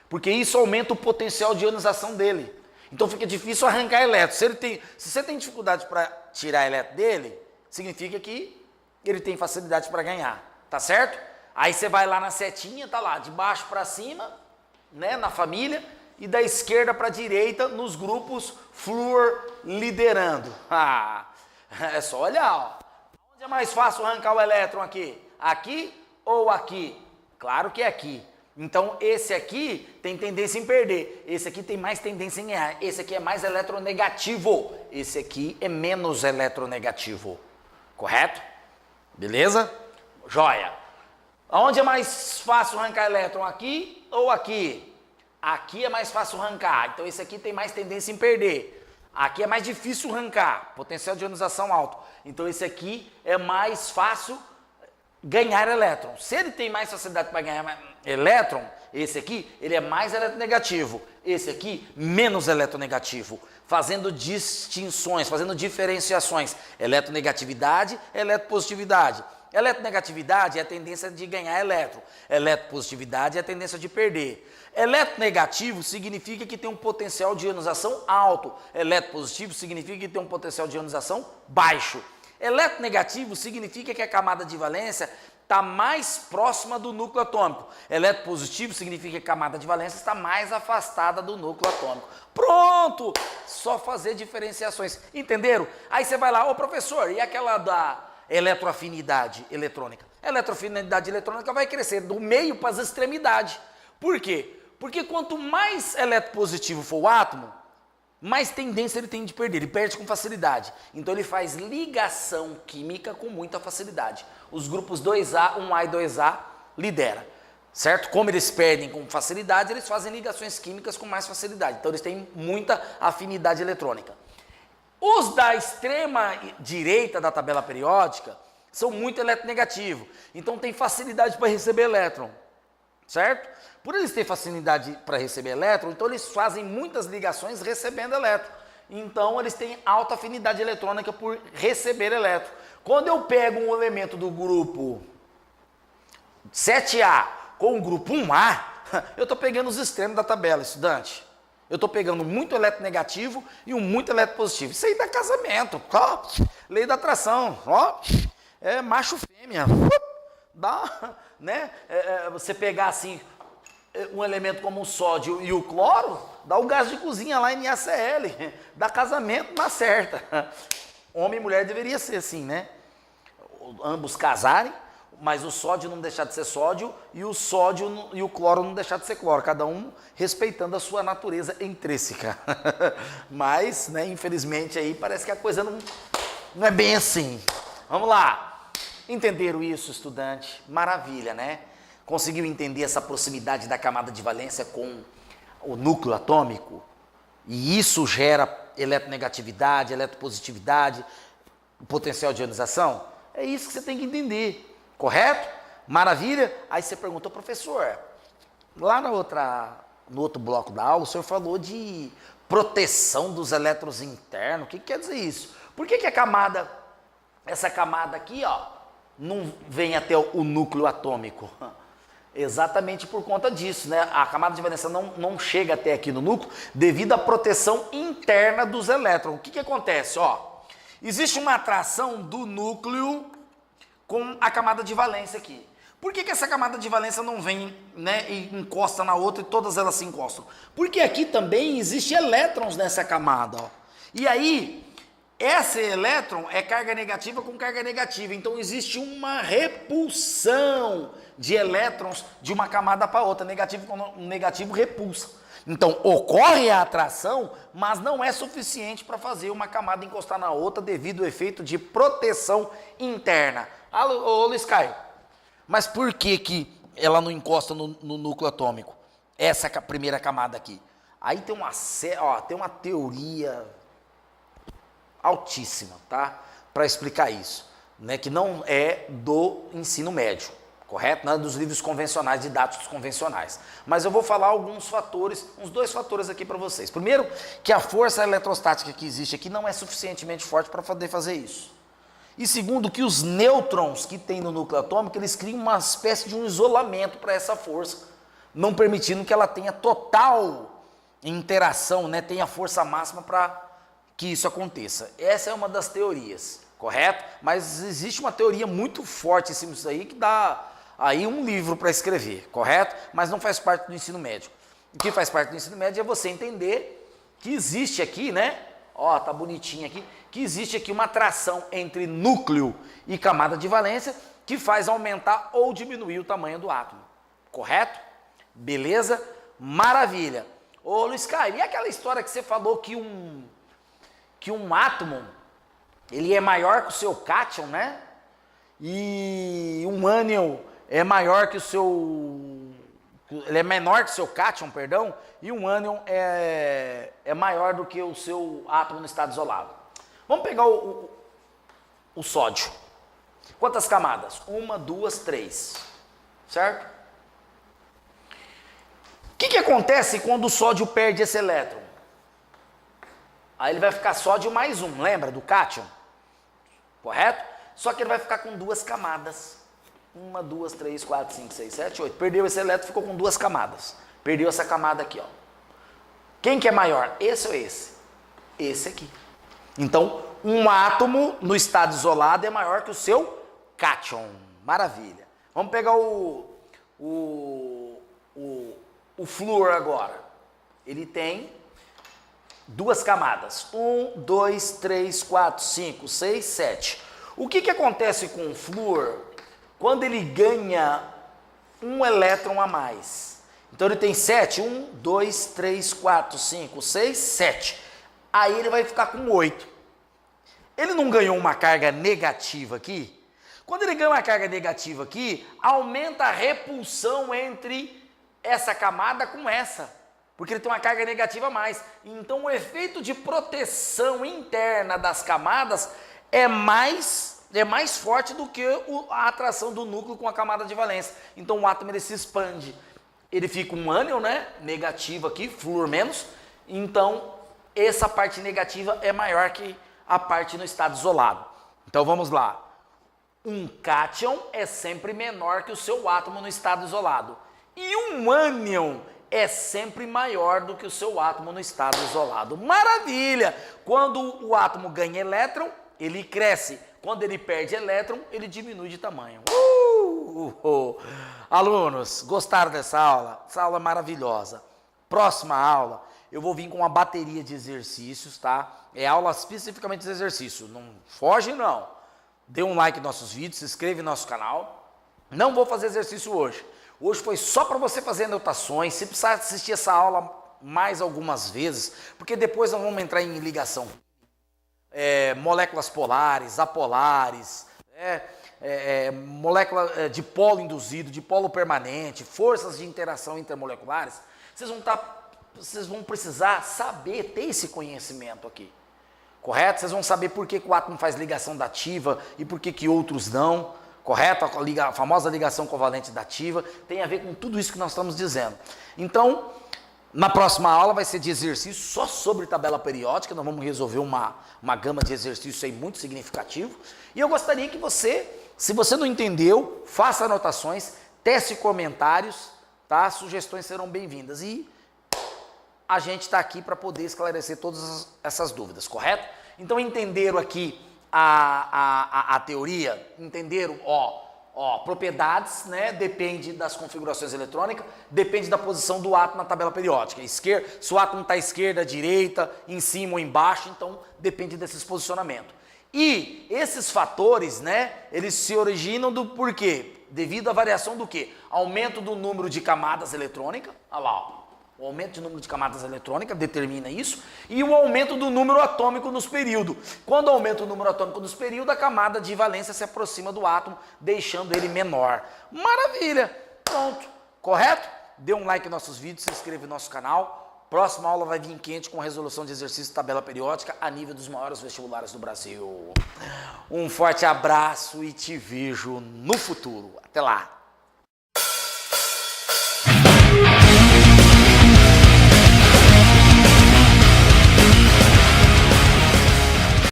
porque isso aumenta o potencial de ionização dele. Então fica difícil arrancar elétron. Se você tem dificuldade para tirar elétron dele, significa que ele tem facilidade para ganhar, tá certo? Aí você vai lá na setinha, tá lá, de baixo para cima, né, na família, e da esquerda para a direita, nos grupos flúor liderando. É só olhar, Onde é mais fácil arrancar o elétron aqui? Aqui ou aqui? Claro que é aqui. Então esse aqui tem tendência em perder, esse aqui tem mais tendência em ganhar, esse aqui é mais eletronegativo, esse aqui é menos eletronegativo. Correto? Beleza? Joia. Aonde é mais fácil arrancar elétron? Aqui ou aqui? Aqui é mais fácil arrancar, então esse aqui tem mais tendência em perder. Aqui é mais difícil arrancar, potencial de ionização alto. Então esse aqui é mais fácil ganhar elétron. Se ele tem mais facilidade para ganhar elétron, esse aqui, ele é mais eletronegativo. Esse aqui, menos eletronegativo. Fazendo distinções, fazendo diferenciações. Eletronegatividade, eletropositividade. Eletronegatividade é a tendência de ganhar elétron. Eletropositividade é a tendência de perder. Eletronegativo significa que tem um potencial de ionização alto. Eletropositivo significa que tem um potencial de ionização baixo. Eletronegativo significa que a camada de valência está mais próxima do núcleo atômico. Eletropositivo significa que a camada de valência está mais afastada do núcleo atômico. Pronto! Só fazer diferenciações. Entenderam? Aí você vai lá, ô professor, e aquela da eletroafinidade eletrônica? A eletroafinidade eletrônica vai crescer do meio para as extremidades. Por quê? Porque quanto mais eletropositivo for o átomo, mais tendência ele tem de perder, ele perde com facilidade. Então ele faz ligação química com muita facilidade. Os grupos 2A, 1A e 2A lidera, certo? Como eles perdem com facilidade, eles fazem ligações químicas com mais facilidade. Então eles têm muita afinidade eletrônica. Os da extrema direita da tabela periódica são muito eletronegativos. Então tem facilidade para receber elétron, certo? Por eles terem facilidade para receber elétron, então eles fazem muitas ligações recebendo elétron. Então eles têm alta afinidade eletrônica por receber elétron. Quando eu pego um elemento do grupo 7A com o grupo 1A, eu estou pegando os extremos da tabela, estudante. Eu estou pegando muito eletronegativo e um muito eletropositivo. Isso aí dá casamento, ó, lei da atração, ó, é macho fêmea. Dá, né? Você pegar assim um elemento como o sódio e o cloro, dá o gás de cozinha lá em NaCl, dá casamento na certa. Homem e mulher deveria ser assim, né? Ambos casarem, mas o sódio não deixar de ser sódio e o sódio e o cloro não deixar de ser cloro, cada um respeitando a sua natureza intrínseca. Mas, né, infelizmente aí parece que a coisa não é bem assim. Vamos lá. Entenderam isso, estudante? Maravilha, né? Conseguiu entender essa proximidade da camada de valência com o núcleo atômico? E isso gera eletronegatividade, eletropositividade, potencial de ionização? É isso que você tem que entender, correto? Maravilha? Aí você perguntou, professor, lá no outro bloco da aula, o senhor falou de proteção dos elétrons internos. O que quer dizer isso? Por que essa camada aqui, ó, não vem até o núcleo atômico? Exatamente por conta disso, né? A camada de valência não chega até aqui no núcleo devido à proteção interna dos elétrons. O que acontece? Ó, existe uma atração do núcleo com a camada de valência aqui. Por que essa camada de valência não vem, né, e encosta na outra e todas elas se encostam? Porque aqui também existe elétrons nessa camada, ó. E aí, esse elétron é carga negativa com carga negativa, então existe uma repulsão de elétrons de uma camada para outra, negativo com negativo repulsa. Então ocorre a atração, mas não é suficiente para fazer uma camada encostar na outra devido ao efeito de proteção interna. Ô Luiz Caio, mas por que ela não encosta no núcleo atômico? Essa primeira camada aqui. Aí tem uma teoria altíssima, tá? Para explicar isso, né? Que não é do ensino médio, correto? Não é dos livros convencionais, didáticos convencionais. Mas eu vou falar alguns fatores, uns 2 fatores aqui para vocês. Primeiro, que a força eletrostática que existe aqui não é suficientemente forte para poder fazer isso. E segundo, que os nêutrons que tem no núcleo atômico, eles criam uma espécie de um isolamento para essa força, não permitindo que ela tenha total interação, né? Tenha força máxima para que isso aconteça. Essa é uma das teorias, correto? Mas existe uma teoria muito forte em cima disso aí que dá aí um livro para escrever, correto? Mas não faz parte do ensino médio. O que faz parte do ensino médio é você entender que existe aqui, né? Ó, tá bonitinho aqui, que existe aqui uma atração entre núcleo e camada de valência que faz aumentar ou diminuir o tamanho do átomo, correto? Beleza? Maravilha. Ô Luiz Caio, e aquela história que você falou que um átomo, ele é maior que o seu cátion, né? E um ânion é maior que o seu... Ele é menor que o seu cátion, perdão, e um ânion é maior do que o seu átomo no estado isolado. Vamos pegar o sódio. Quantas camadas? 1, 2, 3. Certo? O que acontece quando o sódio perde esse elétron? Aí ele vai ficar sódio mais 1, lembra do cátion? Correto? Só que ele vai ficar com duas camadas. 1, 2, 3, 4, 5, 6, 7, 8. Perdeu esse elétron, ficou com duas camadas. Perdeu essa camada aqui, ó. Quem que é maior? Esse ou esse? Esse aqui. Então, um átomo no estado isolado é maior que o seu cátion. Maravilha. Vamos pegar o flúor agora. Ele tem duas camadas. 1, 2, 3, 4, 5, 6, 7. O que acontece com o flúor quando ele ganha um elétron a mais? Então ele tem 7. 1, 2, 3, 4, 5, 6, 7. Aí ele vai ficar com 8. Ele não ganhou uma carga negativa aqui? Quando ele ganha uma carga negativa aqui, aumenta a repulsão entre essa camada com essa, porque ele tem uma carga negativa a mais. Então o efeito de proteção interna das camadas é mais forte do que a atração do núcleo com a camada de valência. Então o átomo ele se expande. Ele fica um ânion, né? Negativo aqui, flúor menos. Então essa parte negativa é maior que a parte no estado isolado. Então vamos lá. Um cátion é sempre menor que o seu átomo no estado isolado. E um ânion é sempre maior do que o seu átomo no estado isolado. Maravilha! Quando o átomo ganha elétron, ele cresce. Quando ele perde elétron, ele diminui de tamanho. Alunos, gostaram dessa aula? Essa aula é maravilhosa. Próxima aula, eu vou vir com uma bateria de exercícios, tá? É aula especificamente de exercício. Não foge, não. Dê um like nos nossos vídeos, se inscreve no nosso canal. Não vou fazer exercício hoje. Hoje foi só para você fazer anotações. Se precisar assistir essa aula mais algumas vezes, porque depois nós vamos entrar em ligação. Moléculas polares, apolares, molécula de polo induzido, de polo permanente, forças de interação intermoleculares. Vocês vão precisar saber, ter esse conhecimento aqui. Correto? Vocês vão saber por que o átomo faz ligação dativa e por que outros não. Correto? A famosa ligação covalente dativa tem a ver com tudo isso que nós estamos dizendo. Então, na próxima aula vai ser de exercício só sobre tabela periódica. Nós vamos resolver uma gama de exercícios aí muito significativo. E eu gostaria que você, se você não entendeu, faça anotações, teste comentários, tá? Sugestões serão bem-vindas. E a gente está aqui para poder esclarecer todas essas dúvidas, correto? Então entenderam aqui a teoria, entenderam, propriedades, né? Depende das configurações eletrônicas, depende da posição do átomo na tabela periódica. Se o átomo está à esquerda, à direita, em cima ou embaixo, então depende desses posicionamentos. E esses fatores, né? Eles se originam do porquê? Devido à variação do quê? Aumento do número de camadas eletrônicas, olha lá, ó. O aumento de número de camadas eletrônicas determina isso, e o aumento do número atômico nos períodos. Quando aumenta o número atômico nos períodos, a camada de valência se aproxima do átomo, deixando ele menor. Maravilha! Pronto. Correto? Dê um like nos nossos vídeos, se inscreva no nosso canal. Próxima aula vai vir quente com resolução de exercício de tabela periódica a nível dos maiores vestibulares do Brasil. Um forte abraço e te vejo no futuro. Até lá!